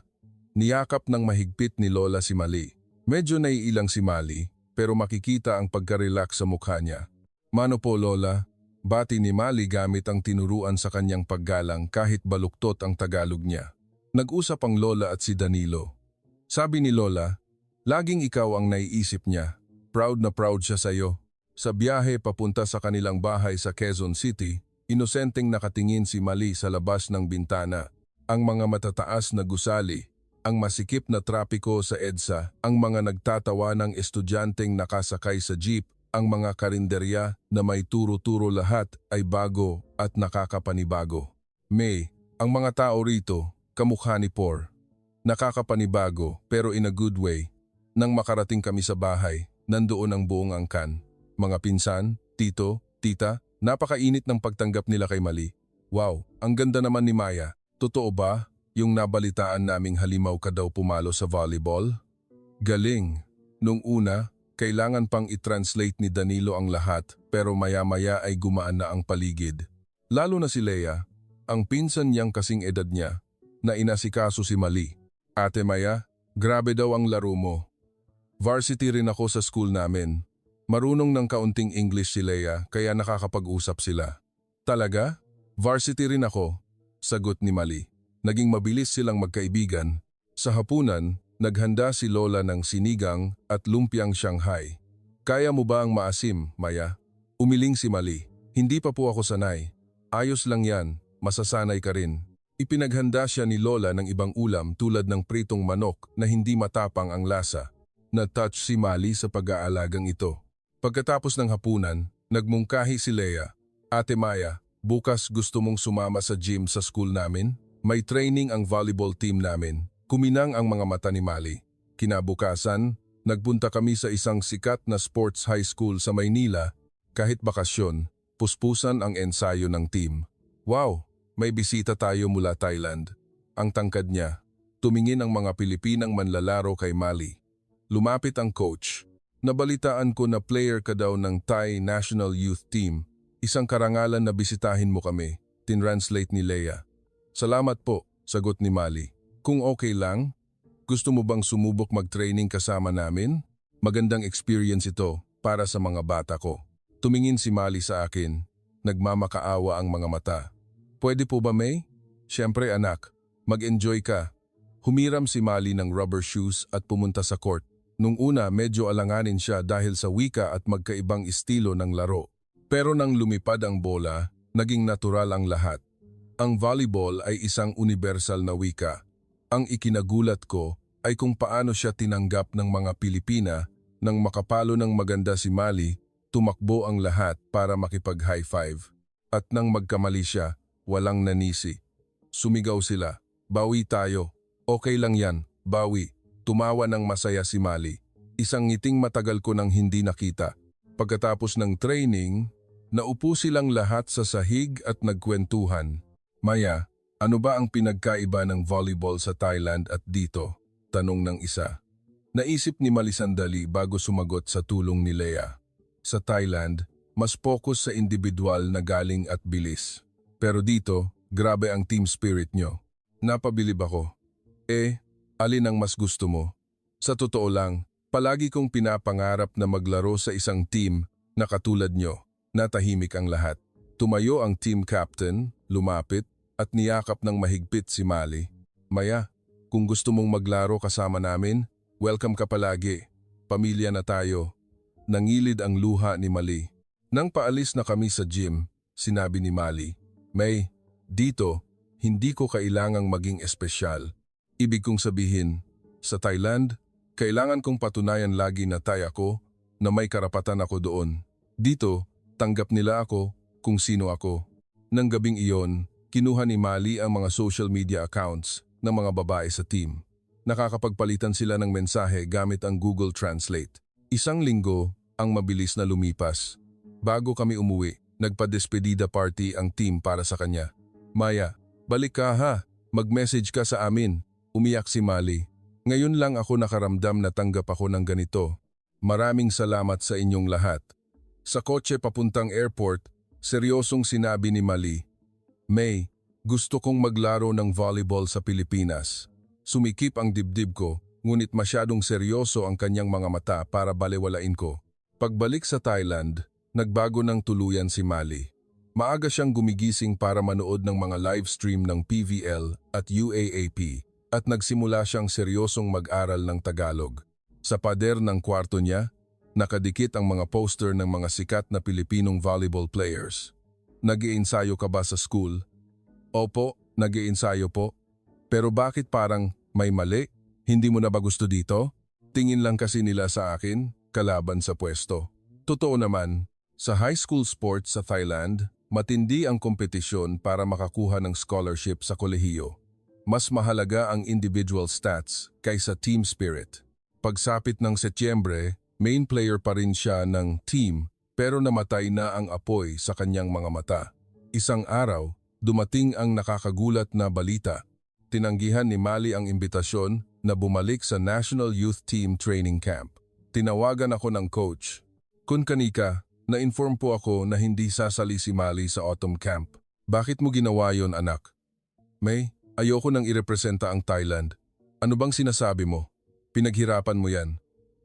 Niyakap ng mahigpit ni Lola si Mali. Medyo naiilang si Mali, pero makikita ang pagka-relax sa mukha niya. Mano po Lola, bati ni Mali gamit ang tinuruan sa kanyang paggalang kahit baluktot ang Tagalog niya. Nag-usap ang Lola at si Danilo. Sabi ni Lola, laging ikaw ang naiisip niya. Proud na proud siya sa iyo. Sa biyahe papunta sa kanilang bahay sa Quezon City, inosenteng nakatingin si Mali sa labas ng bintana. Ang mga matataas na gusali, ang masikip na trapiko sa EDSA, ang mga nagtatawa ng estudyanteng nakasakay sa jeep, ang mga karinderya na may turo-turo lahat ay bago at nakakapanibago. May, ang mga tao rito, kamukha ni Por. Nakakapanibago pero in a good way. Nang makarating kami sa bahay, nandoon ang buong angkan. Mga pinsan, tito, tita, napakainit ng pagtanggap nila kay Mali. Wow, ang ganda naman ni Maya. Totoo ba? Yung nabalitaan naming halimaw ka daw pumalo sa volleyball? Galing. Nung una, kailangan pang i-translate ni Danilo ang lahat pero maya-maya ay gumaan na ang paligid. Lalo na si Lea, ang pinsan niyang kasing edad niya, na inasikaso si Mali. Ate Maya, grabe daw ang laro mo. Varsity rin ako sa school namin. Marunong ng kaunting English si Lea kaya nakakapag-usap sila. Talaga? Varsity rin ako, sagot ni Mali. Naging mabilis silang magkaibigan. Sa hapunan, naghanda si Lola ng sinigang at lumpiang Shanghai. Kaya mo ba ang maasim, Maya? Umiling si Mali. Hindi pa po ako sanay. Ayos lang yan, masasanay ka rin. Ipinaghanda siya ni Lola ng ibang ulam tulad ng pritong manok na hindi matapang ang lasa. Na-touch si Mali sa pag-aalagang ito. Pagkatapos ng hapunan, nagmungkahi si Lea. Ate Maya, bukas gusto mong sumama sa gym sa school namin? May training ang volleyball team namin. Kuminang ang mga mata ni Mali. Kinabukasan, nagpunta kami sa isang sikat na sports high school sa Maynila. Kahit bakasyon, puspusan ang ensayo ng team. Wow, may bisita tayo mula Thailand. Ang tangkad niya. Tumingin ang mga Pilipinang manlalaro kay Mali. Lumapit ang coach. Nabalitaan ko na player ka daw ng Thai National Youth Team. Isang karangalan na bisitahin mo kami. Tinranslate ni Lea. Salamat po, sagot ni Mali. Kung okay lang, gusto mo bang sumubok mag-training kasama namin? Magandang experience ito para sa mga bata ko. Tumingin si Mali sa akin. Nagmamakaawa ang mga mata. Pwede po ba, May? Siyempre anak, mag-enjoy ka. Humiram si Mali ng rubber shoes at pumunta sa court. Nung una medyo alanganin siya dahil sa wika at magkaibang estilo ng laro. Pero nang lumipad ang bola, naging natural ang lahat. Ang volleyball ay isang universal na wika. Ang ikinagulat ko ay kung paano siya tinanggap ng mga Pilipina nang makapalo ng maganda si Mali, tumakbo ang lahat para makipag-high five. At nang magkamali siya, walang nanisi. Sumigaw sila, bawi tayo. Okay lang yan, bawi. Tumawa ng masaya si Mali. Isang ngiting matagal ko nang hindi nakita. Pagkatapos ng training, naupo silang lahat sa sahig at nagkwentuhan. Maya, ano ba ang pinagkaiba ng volleyball sa Thailand at dito? Tanong ng isa. Naisip ni Mali sandali bago sumagot sa tulong ni Lea. Sa Thailand, mas focus sa individual na galing at bilis. Pero dito, grabe ang team spirit nyo. Napabilib ako. Alin ang mas gusto mo? Sa totoo lang, palagi kong pinapangarap na maglaro sa isang team na katulad nyo. Natahimik ang lahat. Tumayo ang team captain, lumapit, at niyakap ng mahigpit si Mali. Maya, kung gusto mong maglaro kasama namin, welcome ka palagi. Pamilya na tayo. Nangilid ang luha ni Mali. Nang paalis na kami sa gym, sinabi ni Mali, May, dito, hindi ko kailangang maging espesyal. Ibig kong sabihin, sa Thailand, kailangan kong patunayan lagi na Thai ako, na may karapatan ako doon. Dito, tanggap nila ako kung sino ako. Nang gabing iyon, kinuha ni Mali ang mga social media accounts ng mga babae sa team. Nakakapagpalitan sila ng mensahe gamit ang Google Translate. Isang linggo ang mabilis na lumipas. Bago kami umuwi, nagpa-despedida party ang team para sa kanya. Maya, balik ka ha, mag-message ka sa amin. Umiyak si Mali. Ngayon lang ako nakaramdam na tanggap ako ng ganito. Maraming salamat sa inyong lahat. Sa kotse papuntang airport, seryosong sinabi ni Mali, May, gusto kong maglaro ng volleyball sa Pilipinas. Sumikip ang dibdib ko, ngunit masyadong seryoso ang kanyang mga mata para balewalain ko. Pagbalik sa Thailand, nagbago ng tuluyan si Mali. Maaga siyang gumigising para manood ng mga live stream ng PVL at UAAP at nagsimula siyang seryosong mag-aral ng Tagalog. Sa pader ng kwarto niya, nakadikit ang mga poster ng mga sikat na Pilipinong volleyball players. Nag-iensayo ka ba sa school? Opo, nag-iensayo po. Pero bakit parang may mali? Hindi mo na ba gusto dito? Tingin lang kasi nila sa akin, kalaban sa pwesto. Totoo naman, sa high school sports sa Thailand, matindi ang kompetisyon para makakuha ng scholarship sa kolehiyo. Mas mahalaga ang individual stats kaysa team spirit. Pagsapit ng Setyembre, main player pa rin siya ng team pero namatay na ang apoy sa kanyang mga mata. Isang araw, dumating ang nakakagulat na balita. Tinanggihan ni Mali ang imbitasyon na bumalik sa National Youth Team Training Camp. Tinawagan ako ng coach. Kun kanika, na-inform po ako na hindi sasali si Mali sa autumn camp. Bakit mo ginawa yon, anak? May, ayoko nang irepresenta ang Thailand. Ano bang sinasabi mo? Pinaghirapan mo yan.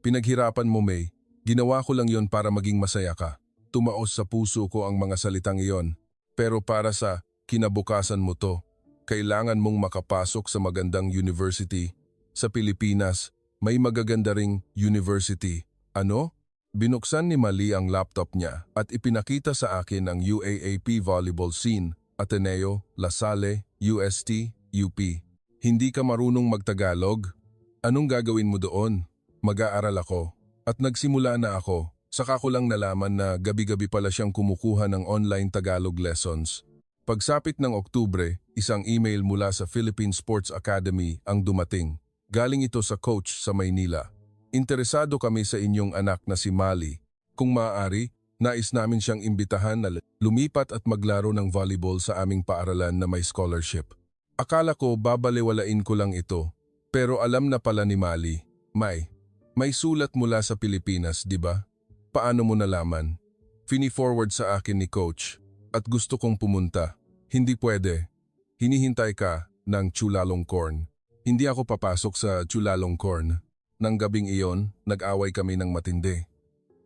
Pinaghirapan mo, May. Ginawa ko lang yon para maging masaya ka. Tumaos sa puso ko ang mga salitang iyon. Pero para sa kinabukasan mo to, kailangan mong makapasok sa magandang university. Sa Pilipinas, may magaganda ring university. Ano? Binuksan ni Mali ang laptop niya at ipinakita sa akin ang UAAP volleyball scene, Ateneo, La Salle, UST, UP. Hindi ka marunong magtagalog? Anong gagawin mo doon? Mag-aaral ako. At nagsimula na ako. Saka ko lang nalaman na gabi-gabi pala siyang kumukuha ng online Tagalog lessons. Pagsapit ng Oktubre, isang email mula sa Philippine Sports Academy ang dumating. Galing ito sa coach sa Maynila. Interesado kami sa inyong anak na si Mali. Kung maaari, nais namin siyang imbitahan na lumipat at maglaro ng volleyball sa aming paaralan na may scholarship. Akala ko babalewalain ko lang ito, pero alam na pala ni Mali. May sulat mula sa Pilipinas, di ba? Paano mo nalaman? Fini-forward sa akin ni coach. At gusto kong pumunta. Hindi pwede. Hinihintay ka ng Chulalongkorn. Hindi ako papasok sa Chulalongkorn. Nang gabing iyon, nag-away kami ng matindi.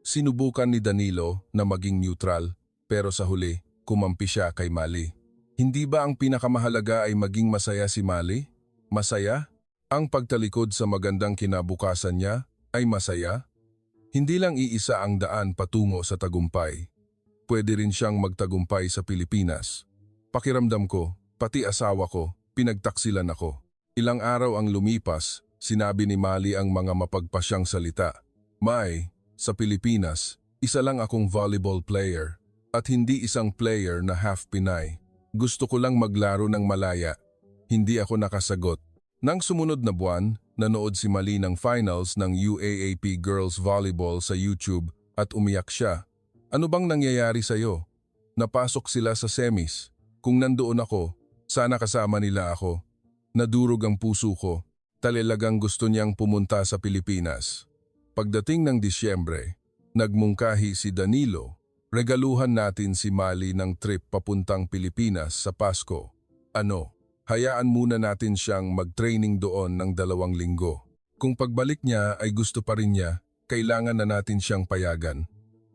Sinubukan ni Danilo na maging neutral, pero sa huli, kumampi siya kay Mali. Hindi ba ang pinakamahalaga ay maging masaya si Mali? Masaya? Ang pagtalikod sa magandang kinabukasan niya ay masaya? Hindi lang iisa ang daan patungo sa tagumpay. Pwede rin siyang magtagumpay sa Pilipinas. Pakiramdam ko, pati asawa ko, pinagtaksilan ako. Ilang araw ang lumipas, sinabi ni Mali ang mga mapagpasyang salita. May, sa Pilipinas, isa lang akong volleyball player at hindi isang player na half Pinay. Gusto ko lang maglaro ng malaya. Hindi ako nakasagot. Nang sumunod na buwan, nanood si Mali ng finals ng UAAP Girls Volleyball sa YouTube at umiyak siya. Ano bang nangyayari sa'yo? Napasok sila sa semis. Kung nandoon ako, sana kasama nila ako. Nadurog ang puso ko. Talagang gusto niyang pumunta sa Pilipinas. Pagdating ng Disyembre, nagmungkahi si Danilo. Regaluhan natin si Mali ng trip papuntang Pilipinas sa Pasko. Ano? Hayaan muna natin siyang mag-training doon ng 2 linggo. Kung pagbalik niya ay gusto pa rin niya, kailangan na natin siyang payagan.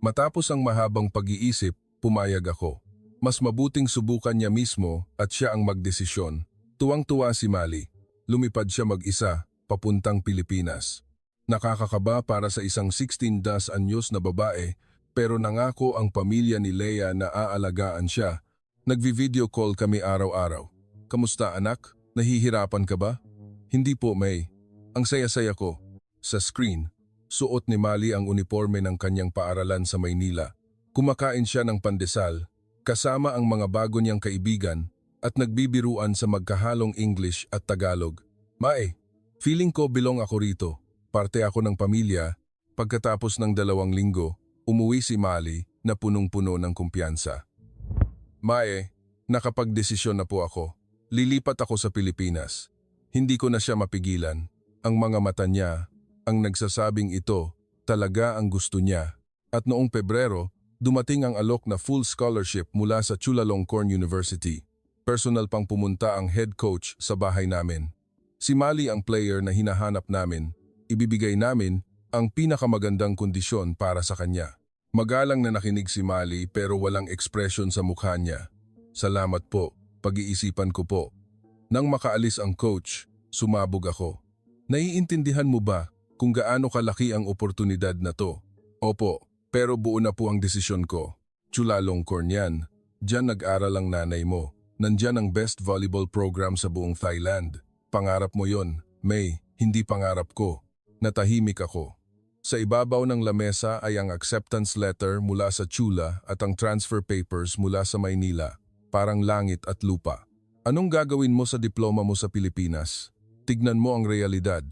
Matapos ang mahabang pag-iisip, pumayag ako. Mas mabuting subukan niya mismo at siya ang magdesisyon. Tuwang-tuwa si Mali. Lumipad siya mag-isa, papuntang Pilipinas. Nakakakaba para sa isang 16 anyos na babae, pero nangako ang pamilya ni Leia na aalagaan siya. Nagvi-video call kami araw-araw. Kamusta anak? Nahihirapan ka ba? Hindi po, May. Ang saya-saya ko. Sa screen, suot ni Mali ang uniforme ng kanyang paaralan sa Maynila. Kumakain siya ng pandesal, kasama ang mga bago niyang kaibigan, at nagbibiruan sa magkahalong English at Tagalog. Mae, feeling ko belong ako rito. Parte ako ng pamilya. Pagkatapos ng 2 linggo, umuwi si Mali na punong-puno ng kumpiyansa. Mae, nakapagdesisyon na po ako. Lilipat ako sa Pilipinas. Hindi ko na siya mapigilan. Ang mga mata niya, ang nagsasabing ito, talaga ang gusto niya. At noong Pebrero, dumating ang alok na full scholarship mula sa Chulalongkorn University. Personal pang pumunta ang head coach sa bahay namin. Si Mali ang player na hinahanap namin. Ibibigay namin ang pinakamagandang kondisyon para sa kanya. Magalang na nakinig si Mali pero walang ekspresyon sa mukha niya. Salamat po, pag-iisipan ko po. Nang makaalis ang coach, sumabog ako. Naiintindihan mo ba kung gaano kalaki ang oportunidad na to? Opo, pero buo na po ang desisyon ko. Chulalongkorn yan. Diyan nag-aral ang nanay mo. Nandyan ang best volleyball program sa buong Thailand. Pangarap mo yon, May, hindi pangarap ko. Natahimik ako. Sa ibabaw ng lamesa ay ang acceptance letter mula sa Chula at ang transfer papers mula sa Maynila. Parang langit at lupa. Anong gagawin mo sa diploma mo sa Pilipinas? Tignan mo ang realidad.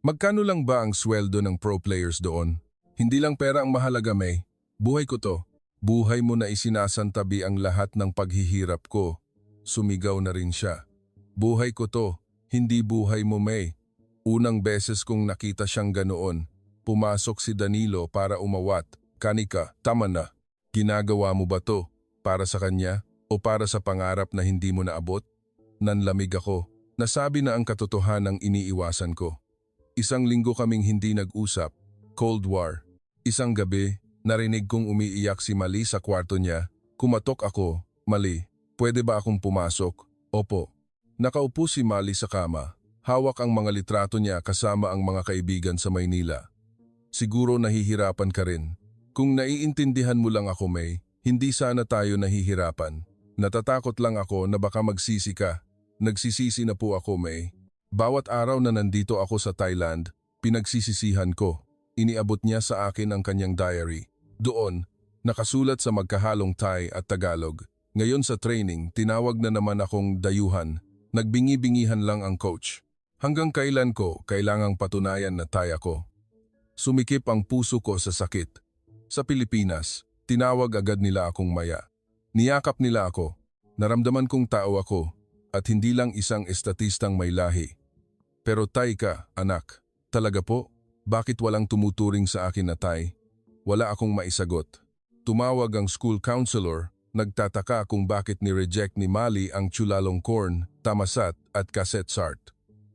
Magkano lang ba ang sweldo ng pro players doon? Hindi lang pera ang mahalaga, May. Buhay ko to. Buhay mo na isinasantabi ang lahat ng paghihirap ko. Sumigaw na rin siya. Buhay ko to, hindi buhay mo, May. Unang beses kong nakita siyang ganoon. Pumasok si Danilo para umawat. Kanika, tama na. Ginagawa mo ba to? Para sa kanya? O para sa pangarap na hindi mo naabot? Nanlamig ako. Nasabi na ang katotohanang iniiwasan ko. 1 linggo kaming hindi nag-usap. Cold War. Isang gabi, narinig kong umiiyak si Mali sa kwarto niya. Kumatok ako. Mali, pwede ba akong pumasok? Opo. Nakaupo si Mali sa kama. Hawak ang mga litrato niya kasama ang mga kaibigan sa Maynila. Siguro nahihirapan ka rin. Kung naiintindihan mo lang ako, May, hindi sana tayo nahihirapan. Natatakot lang ako na baka magsisi ka. Nagsisisi na po ako, May. Bawat araw na nandito ako sa Thailand, pinagsisisihan ko. Iniabot niya sa akin ang kanyang diary. Doon, nakasulat sa magkahalong Thai at Tagalog. Ngayon sa training, tinawag na naman akong dayuhan. Nagbingi-bingihan lang ang coach. Hanggang kailan ko kailangang patunayan na Thai ako? Sumikip ang puso ko sa sakit. Sa Pilipinas, tinawag agad nila akong Maya. Niyakap nila ako. Naramdaman kong tao ako at hindi lang isang estatistang may lahi. Pero Thai ka, anak. Talaga po? Bakit walang tumuturing sa akin na Thai? Wala akong maisagot. Tumawag ang school counselor, nagtataka kung bakit ni-reject ni Mali ang Chulalongkorn, Thammasat at Kasetsart.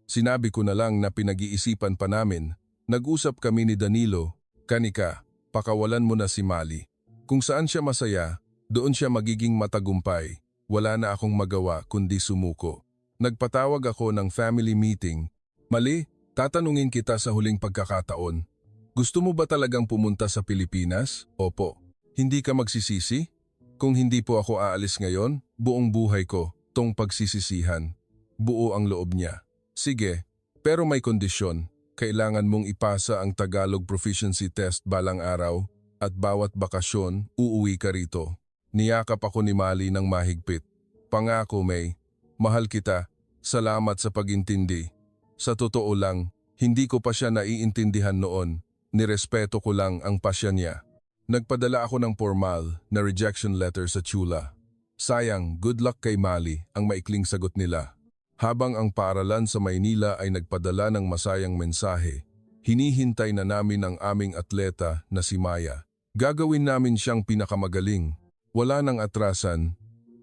Sinabi ko na lang na pinag-iisipan pa namin. Nag-usap kami ni Danilo. Kanika, pakawalan mo na si Mali. Kung saan siya masaya, doon siya magiging matagumpay. Wala na akong magawa kundi sumuko. Nagpatawag ako ng family meeting. Mali, tatanungin kita sa huling pagkakataon. Gusto mo ba talagang pumunta sa Pilipinas? Opo. Hindi ka magsisisi? Kung hindi po ako aalis ngayon, buong buhay ko, tong pagsisisihan. Buo ang loob niya. Sige, pero may kondisyon. Kailangan mong ipasa ang Tagalog Proficiency Test balang araw at bawat bakasyon, uuwi ka rito. Niyakap ako ni Mali ng mahigpit. Pangako, May. Mahal kita. Salamat sa pag-intindi. Sa totoo lang, hindi ko pa siya naiintindihan noon. Nirespeto ko lang ang pasya niya. Nagpadala ako ng formal na rejection letter sa Chula. Sayang, good luck kay Mali ang maikling sagot nila. Habang ang paaralan sa Maynila ay nagpadala ng masayang mensahe, hinihintay na namin ang aming atleta na si Maya. Gagawin namin siyang pinakamagaling. Wala nang atrasan.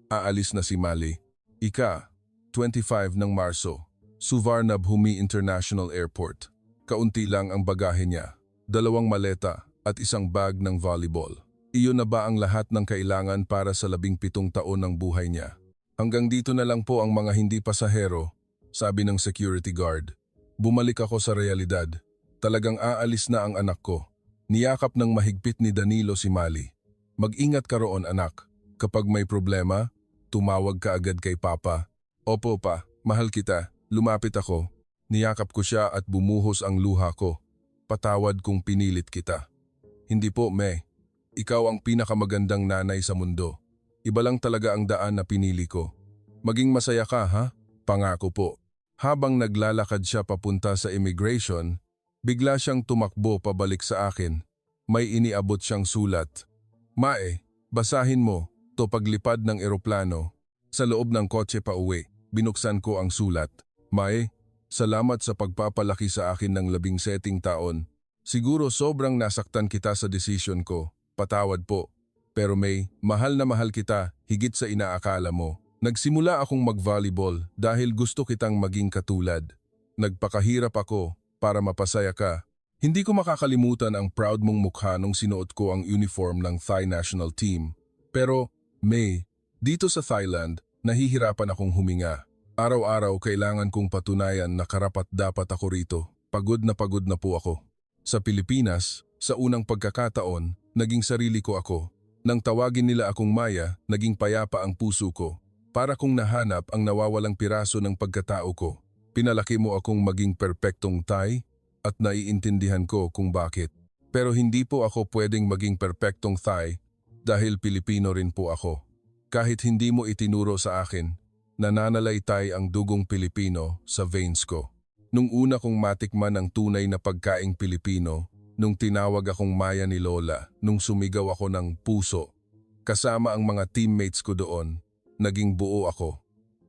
Aalis na si Mali. 25 ng Marso, Suvarnabhumi International Airport. Kaunti lang ang bagahe niya. 2 maleta at 1 bag ng volleyball. Iyon na ba ang lahat ng kailangan para sa 17 taon ng buhay niya? Hanggang dito na lang po ang mga hindi pasahero, sabi ng security guard. Bumalik ako sa realidad. Talagang aalis na ang anak ko. Niyakap ng mahigpit ni Danilo si Mali. Mag-ingat ka roon, anak. Kapag may problema, tumawag ka agad kay Papa. Opo pa, mahal kita. Lumapit ako. Niyakap ko siya at bumuhos ang luha ko. Patawad kung pinilit kita. Hindi po, May. Ikaw ang pinakamagandang nanay sa mundo. Iba lang talaga ang daan na pinili ko. Maging masaya ka, ha? Pangako po. Habang naglalakad siya papunta sa immigration, bigla siyang tumakbo pabalik sa akin. May iniabot siyang sulat. Mae, basahin mo, to paglipad ng eroplano. Sa loob ng kotse pa uwi, binuksan ko ang sulat. Mae, salamat sa pagpapalaki sa akin ng 17 taon. Siguro sobrang nasaktan kita sa desisyon ko. Patawad po. Pero May, mahal na mahal kita, higit sa inaakala mo. Nagsimula akong mag-volleyball dahil gusto kitang maging katulad. Nagpakahirap ako para mapasaya ka. Hindi ko makakalimutan ang proud mong mukha nung sinuot ko ang uniform ng Thai national team. Pero, May, dito sa Thailand, nahihirapan akong huminga. Araw-araw kailangan kong patunayan na karapat-dapat ako rito. Pagod na po ako. Sa Pilipinas, sa unang pagkakataon, naging sarili ko ako. Nang tawagin nila akong Maya, naging payapa ang puso ko. Para kong nahanap ang nawawalang piraso ng pagkatao ko. Pinalaki mo akong maging perpektong Thai at naiintindihan ko kung bakit. Pero hindi po ako pwedeng maging perpektong Thai dahil Pilipino rin po ako. Kahit hindi mo itinuro sa akin, nananalaytay ang dugong Pilipino sa veins ko. Nung una kong matikman ang tunay na pagkaing Pilipino, nung tinawag akong Maya ni Lola, nung sumigaw ako ng puso, kasama ang mga teammates ko doon, naging buo ako.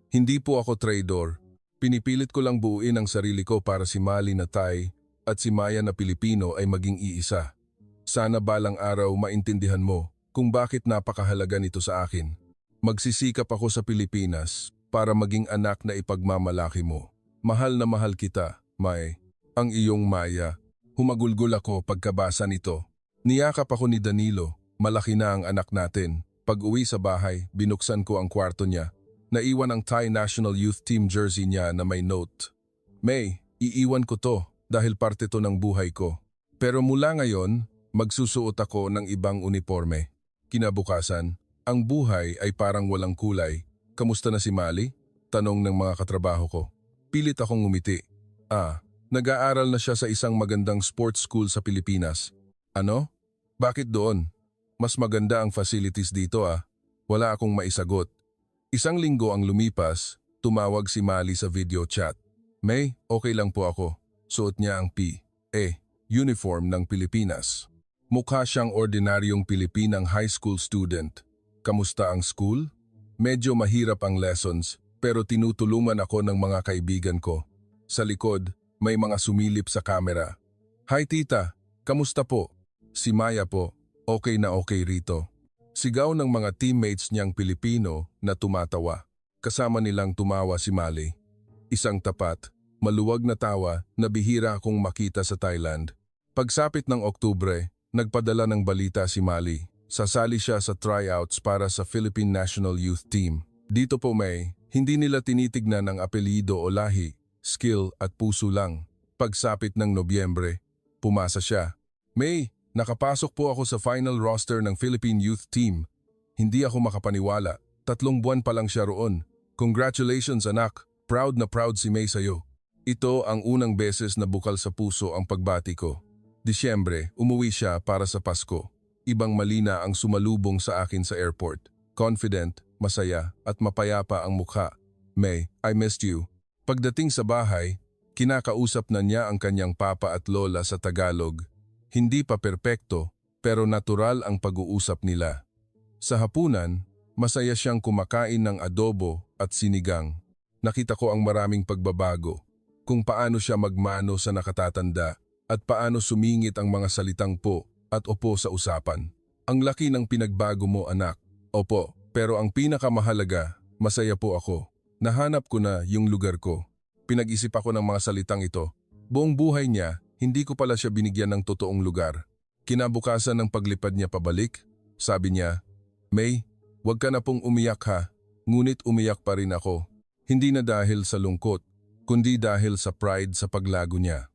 Hindi po ako traidor. Pinipilit ko lang buuin ang sarili ko para si Mali na Thai at si Maya na Pilipino ay maging iisa. Sana balang araw maintindihan mo kung bakit napakahalaga nito sa akin. Magsisikap ako sa Pilipinas para maging anak na ipagmamalaki mo. Mahal na mahal kita, May. Ang iyong Maya. Humagulgol ako pagkabasa nito. Niyakap ako ni Danilo. Malaki na ang anak natin. Pag-uwi sa bahay, binuksan ko ang kwarto niya. Naiwan ang Thai National Youth Team jersey niya na may note. May, iiwan ko to dahil parte to ng buhay ko. Pero mula ngayon, magsusuot ako ng ibang uniforme. Kinabukasan, ang buhay ay parang walang kulay. Kamusta na si Mali? Tanong ng mga katrabaho ko. Pilit akong ngumiti. Nag-aaral na siya sa isang magandang sports school sa Pilipinas. Ano? Bakit doon? Mas maganda ang facilities dito Wala akong maisagot. Isang linggo ang lumipas, tumawag si Mali sa video chat. May, okay lang po ako. Suot niya ang uniform ng Pilipinas. Mukha siyang ordinaryong Pilipinang high school student. Kamusta ang school? Medyo mahirap ang lessons, pero tinutulungan ako ng mga kaibigan ko. Sa likod, may mga sumilip sa kamera. Hi tita, kamusta po? Si Maya po. Okay na okay rito. Sigaw ng mga teammates niyang Pilipino na tumatawa. Kasama nilang tumawa si Mali. Isang tapat, maluwag na tawa na bihira akong makita sa Thailand. Pagsapit ng Oktubre, nagpadala ng balita si Mali. Sasali siya sa tryouts para sa Philippine National Youth Team. Dito po May, hindi nila tinitignan ang apelyido o lahi, skill at puso lang. Pagsapit ng Nobyembre, pumasa siya. May, nakapasok po ako sa final roster ng Philippine Youth Team. Hindi ako makapaniwala. 3 buwan pa lang siya roon. Congratulations anak, proud na proud si May sa'yo. Ito ang unang beses na bukal sa puso ang pagbati ko. Disyembre, umuwi siya para sa Pasko. Ibang Malina ang sumalubong sa akin sa airport. Confident, masaya at mapayapa ang mukha. May, I missed you. Pagdating sa bahay, kinakausap na niya ang kanyang papa at lola sa Tagalog. Hindi pa perpekto, pero natural ang pag-uusap nila. Sa hapunan, masaya siyang kumakain ng adobo at sinigang. Nakita ko ang maraming pagbabago, kung paano siya magmano sa nakatatanda at paano sumingit ang mga salitang po at opo sa usapan. Ang laki ng pinagbago mo anak. Opo, pero ang pinakamahalaga, masaya po ako. Nahanap ko na yung lugar ko. Pinag-isip ako ng mga salitang ito. Buong buhay niya, hindi ko pala siya binigyan ng totoong lugar. Kinabukasan ng paglipad niya pabalik, sabi niya, May, huwag ka na pong umiyak ha, ngunit umiyak pa rin ako. Hindi na dahil sa lungkot, kundi dahil sa pride sa paglago niya.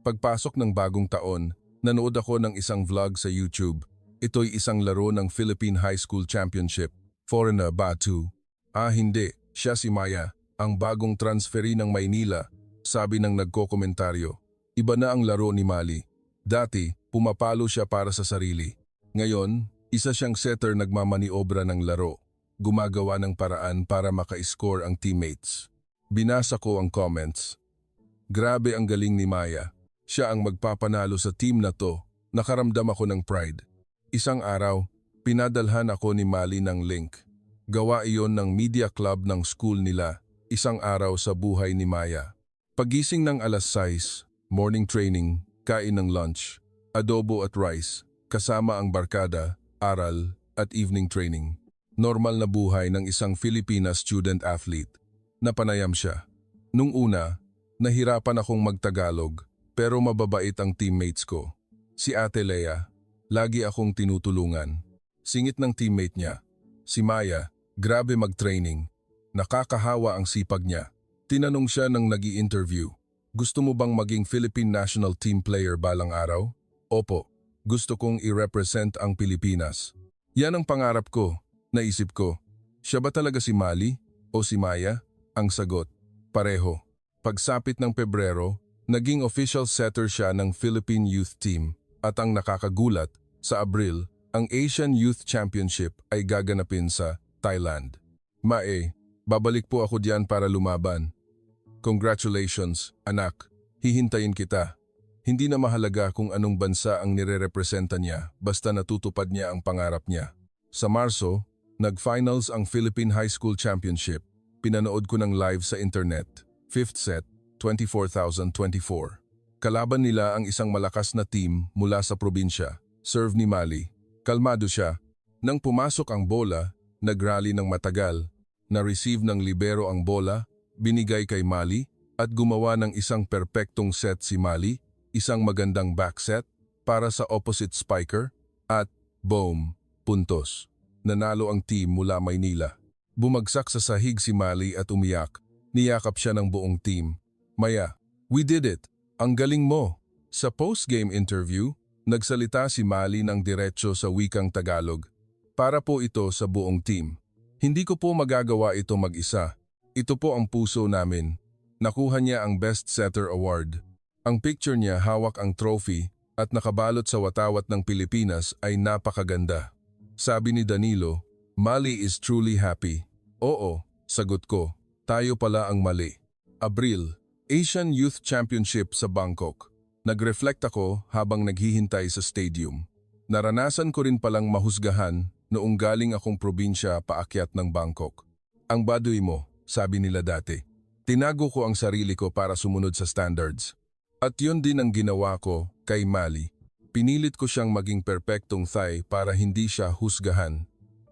Pagpasok ng bagong taon, nanood ako ng isang vlog sa YouTube. Ito'y isang laro ng Philippine High School Championship. Foreigner Batu. Hindi, siya si Maya, ang bagong transferee ng Maynila, sabi ng nagkokomentaryo. Iba na ang laro ni Mali. Dati, pumapalo siya para sa sarili. Ngayon, isa siyang setter nagmamaniobra ng laro. gumagawa ng paraan para maka-score ang teammates. Binasa ko ang comments. Grabe ang galing ni Maya. Siya ang magpapanalo sa team na to. Nakaramdam ako ng pride. Isang araw, pinadalhan ako ni Mali ng link. Gawa iyon ng media club ng school nila. Isang araw sa buhay ni Maya. Pagising ng alas 6, morning training, kain ng lunch, adobo at rice, kasama ang barkada, aral at evening training. Normal na buhay ng isang Filipina student athlete. Napanayam siya. Nung una, nahirapan akong magtagalog pero mababait ang teammates ko. Si Ate Lea, lagi akong tinutulungan. Singit ng teammate niya. Si Maya, grabe mag-training. Nakakahawa ang sipag niya. Tinanong siya ng nag-i-interview, gusto mo bang maging Philippine National Team player balang araw? Opo, gusto kong i-represent ang Pilipinas. Yan ang pangarap ko. Naisip ko, siya ba talaga si Mali o si Maya? Ang sagot, pareho. Pagsapit ng Pebrero, naging official setter siya ng Philippine Youth Team at ang nakakagulat, sa Abril, ang Asian Youth Championship ay gaganapin sa Thailand. Mae, babalik po ako diyan para lumaban. Congratulations, anak. Hihintayin kita. Hindi na mahalaga kung anong bansa ang nire-representa niya basta natutupad niya ang pangarap niya. Sa Marso, nag-finals ang Philippine High School Championship. Pinanood ko ng live sa internet. 5th set, 24,024. Kalaban nila ang isang malakas na team mula sa probinsya. Serve ni Mali. Kalmado siya. Nang pumasok ang bola, nag-rally ng matagal. Na-receive ng libero ang bola, binigay kay Mali at gumawa ng isang perpektong set si Mali, isang magandang back set para sa opposite spiker at boom, puntos. Nanalo ang team mula Maynila. Bumagsak sa sahig si Mali at umiyak. Niyakap siya ng buong team. Maya, we did it. Ang galing mo. Sa post-game interview, nagsalita si Mali ng diretso sa wikang Tagalog. Para po ito sa buong team. Hindi ko po magagawa ito mag-isa. Ito po ang puso namin. Nakuha niya ang Best Setter Award. Ang picture niya hawak ang trophy at nakabalot sa watawat ng Pilipinas ay napakaganda. Sabi ni Danilo, Mali is truly happy. Oo, sagot ko. Tayo pala ang mali. Abril, Asian Youth Championship sa Bangkok. Nag-reflect ako habang naghihintay sa stadium. Naranasan ko rin palang mahusgahan noong galing akong probinsya paakyat ng Bangkok. Ang baduy mo, sabi nila dati. Tinago ko ang sarili ko para sumunod sa standards. At yun din ang ginawa ko kay Mali. Pinilit ko siyang maging perpektong Thai para hindi siya husgahan.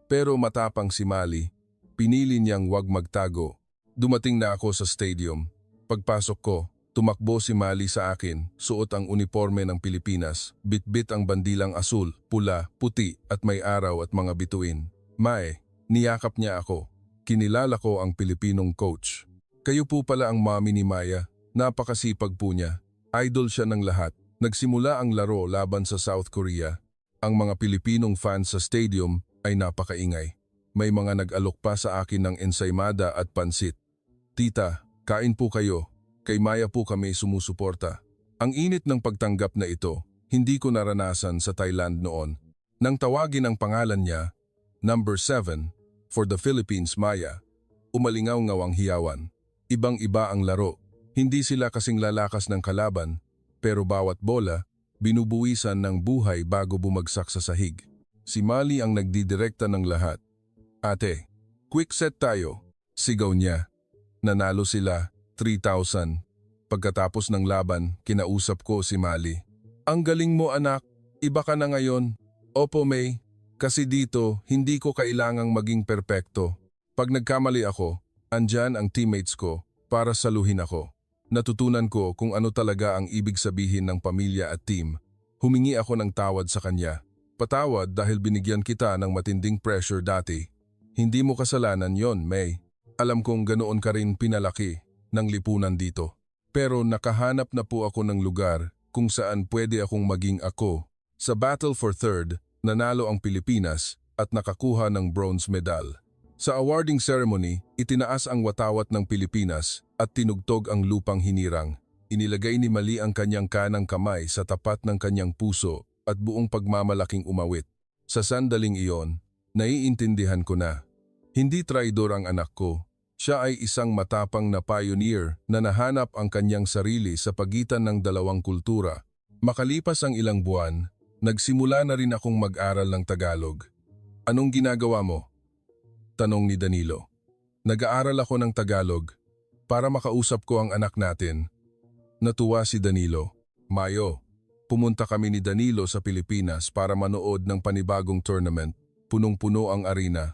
Pero matapang si Mali, pinili niyang wag magtago. Dumating na ako sa stadium. Pagpasok ko, tumakbo si Mali sa akin, suot ang uniforme ng Pilipinas, bit-bit ang bandilang asul, pula, puti at may araw at mga bituin. Mae, niyakap niya ako. Kinilala ko ang Pilipinong coach. Kayo po pala ang mami ni Maya. Napakasipag po niya. Idol siya ng lahat. Nagsimula ang laro laban sa South Korea. Ang mga Pilipinong fans sa stadium ay napakaingay. May mga nag-alok pa sa akin ng ensaymada at pansit. Tita, kain po kayo. Kay Maya po kami sumusuporta. Ang init ng pagtanggap na ito, hindi ko naranasan sa Thailand noon. Nang tawagin ang pangalan niya, number 7, for the Philippines Maya, umalingaw-ngaw ang hiyawan. Ibang-iba ang laro. Hindi sila kasing lalakas ng kalaban, pero bawat bola, binubuwisan ng buhay bago bumagsak sa sahig. Si Mali ang nagdidirekta ng lahat. Ate, quick set tayo. Sigaw niya. Nanalo sila, 3,000. Pagkatapos ng laban, kinausap ko si Mali. Ang galing mo anak, iba ka na ngayon. Opo May, kasi dito hindi ko kailangang maging perpekto. Pag nagkamali ako, andyan ang teammates ko para saluhin ako. Natutunan ko kung ano talaga ang ibig sabihin ng pamilya at team. Humingi ako ng tawad sa kanya. Patawad dahil binigyan kita ng matinding pressure dati. Hindi mo kasalanan yon, May. Alam kong ganoon ka rin pinalaki ng lipunan dito. Pero nakahanap na po ako ng lugar kung saan pwede akong maging ako. Sa Battle for Third, nanalo ang Pilipinas at nakakuha ng bronze medal. Sa awarding ceremony, itinaas ang watawat ng Pilipinas at tinugtog ang lupang hinirang. Inilagay ni Mali ang kanyang kanang kamay sa tapat ng kanyang puso at buong pagmamalaking umawit. Sa sandaling iyon, naiintindihan ko na. Hindi traidor ang anak ko. Siya ay isang matapang na pioneer na nahanap ang kanyang sarili sa pagitan ng dalawang kultura. Makalipas ang ilang buwan, nagsimula na rin akong mag-aral ng Tagalog. Anong ginagawa mo? Tanong ni Danilo. Nag-aaral ako ng Tagalog para makausap ko ang anak natin. Natuwa si Danilo. Mayo, pumunta kami ni Danilo sa Pilipinas para manood ng panibagong tournament. Punong-puno ang arena.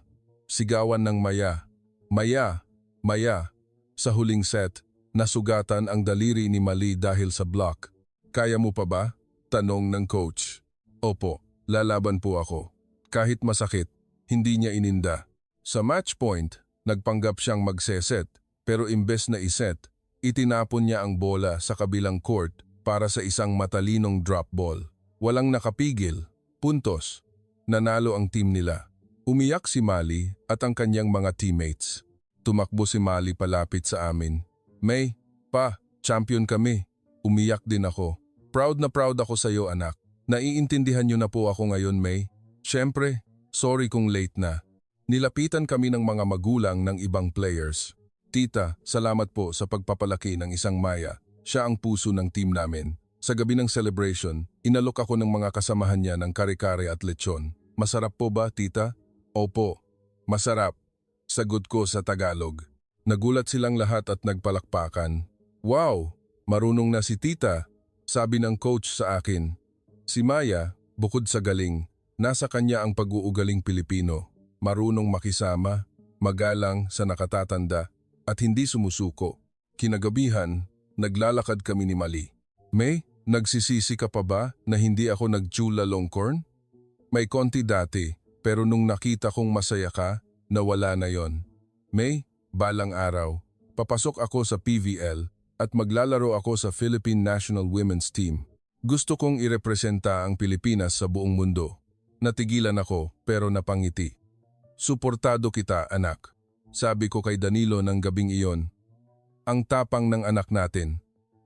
Sigawan ng Maya. Maya! Maya! Sa huling set, nasugatan ang daliri ni Mali dahil sa block. Kaya mo pa ba? Tanong ng coach. Opo, lalaban po ako. Kahit masakit, hindi niya ininda. Sa match point, nagpanggap siyang magseset, pero imbes na iset, itinapon niya ang bola sa kabilang court para sa isang matalinong drop ball. Walang nakapigil. Puntos. Nanalo ang team nila. Umiyak si Mali at ang kanyang mga teammates. Tumakbo si Mali palapit sa amin. May, pa, champion kami. Umiyak din ako. Proud na proud ako sa iyo, anak. Naiintindihan niyo na po ako ngayon, May. Siyempre, sorry kung late na. Nilapitan kami ng mga magulang ng ibang players. Tita, salamat po sa pagpapalaki ng isang Maya. Siya ang puso ng team namin. Sa gabi ng celebration, inalok ako ng mga kasamahan niya ng kare-kare at lechon. Masarap po ba, tita? Opo, masarap. Sagot ko sa Tagalog. Nagulat silang lahat at nagpalakpakan. Wow, marunong na si tita, sabi ng coach sa akin. Si Maya, bukod sa galing, nasa kanya ang pag-uugaling Pilipino. Marunong makisama, magalang sa nakatatanda, at hindi sumusuko. Kinagabihan, naglalakad kami ni Mali. May, nagsisisi ka pa ba na hindi ako nagtsula longkorn? May konti dati, pero nung nakita kong masaya ka, nawala na yon. May, balang araw, papasok ako sa PVL at maglalaro ako sa Philippine National Women's Team. Gusto kong irepresenta ang Pilipinas sa buong mundo. Natigilan ako pero napangiti. Suportado kita, anak. Sabi ko kay Danilo ng gabing iyon. Ang tapang ng anak natin.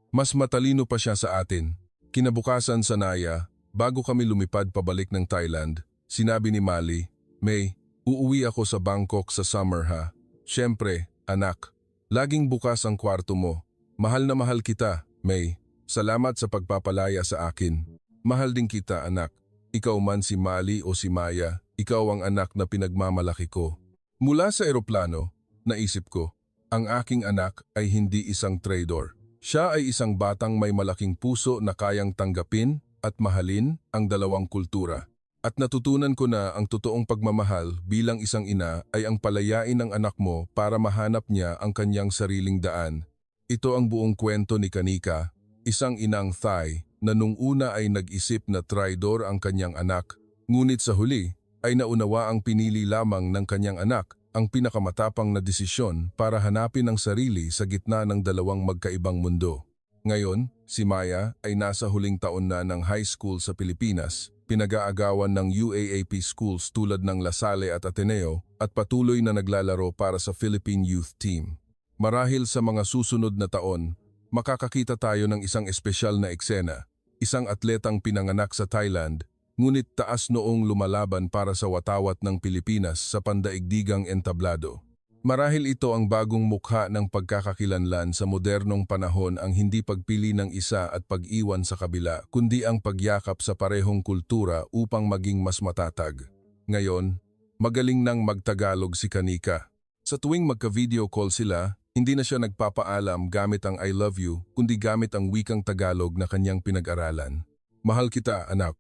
Mas matalino pa siya sa atin. Kinabukasan sa Naya, bago kami lumipad pabalik ng Thailand, sinabi ni Mali, May, uuwi ako sa Bangkok sa summer ha. Siyempre, anak, laging bukas ang kwarto mo. Mahal na mahal kita, May. Salamat sa pagpapalaya sa akin. Mahal din kita, anak. Ikaw man si Mali o si Maya, ikaw ang anak na pinagmamalaki ko. Mula sa eroplano, naisip ko, ang aking anak ay hindi isang traidor. Siya ay isang batang may malaking puso na kayang tanggapin at mahalin ang dalawang kultura. At natutunan ko na ang totoong pagmamahal bilang isang ina ay ang palayain ng anak mo para mahanap niya ang kanyang sariling daan. Ito ang buong kwento ni Kanika, isang inang Thai na nung una ay nag-isip na traidor ang kanyang anak, ngunit sa huli ay naunawa ang pinili lamang ng kanyang anak ang pinakamatapang na desisyon para hanapin ang sarili sa gitna ng dalawang magkaibang mundo. Ngayon, si Maya ay nasa huling taon na ng high school sa Pilipinas, pinag-aagawan ng UAAP schools tulad ng La Salle at Ateneo at patuloy na naglalaro para sa Philippine Youth Team. Marahil sa mga susunod na taon, makakakita tayo ng isang espesyal na eksena, isang atletang pinanganak sa Thailand, ngunit taas noong lumalaban para sa watawat ng Pilipinas sa pandaigdigang entablado. Marahil ito ang bagong mukha ng pagkakakilanlan sa modernong panahon, ang hindi pagpili ng isa at pag-iwan sa kabila, kundi ang pagyakap sa parehong kultura upang maging mas matatag. Ngayon, magaling nang magtagalog si Kanika. Sa tuwing magka-video call sila, hindi na siya nagpapaalam gamit ang I love you, kundi gamit ang wikang Tagalog na kanyang pinag-aralan. Mahal kita, anak.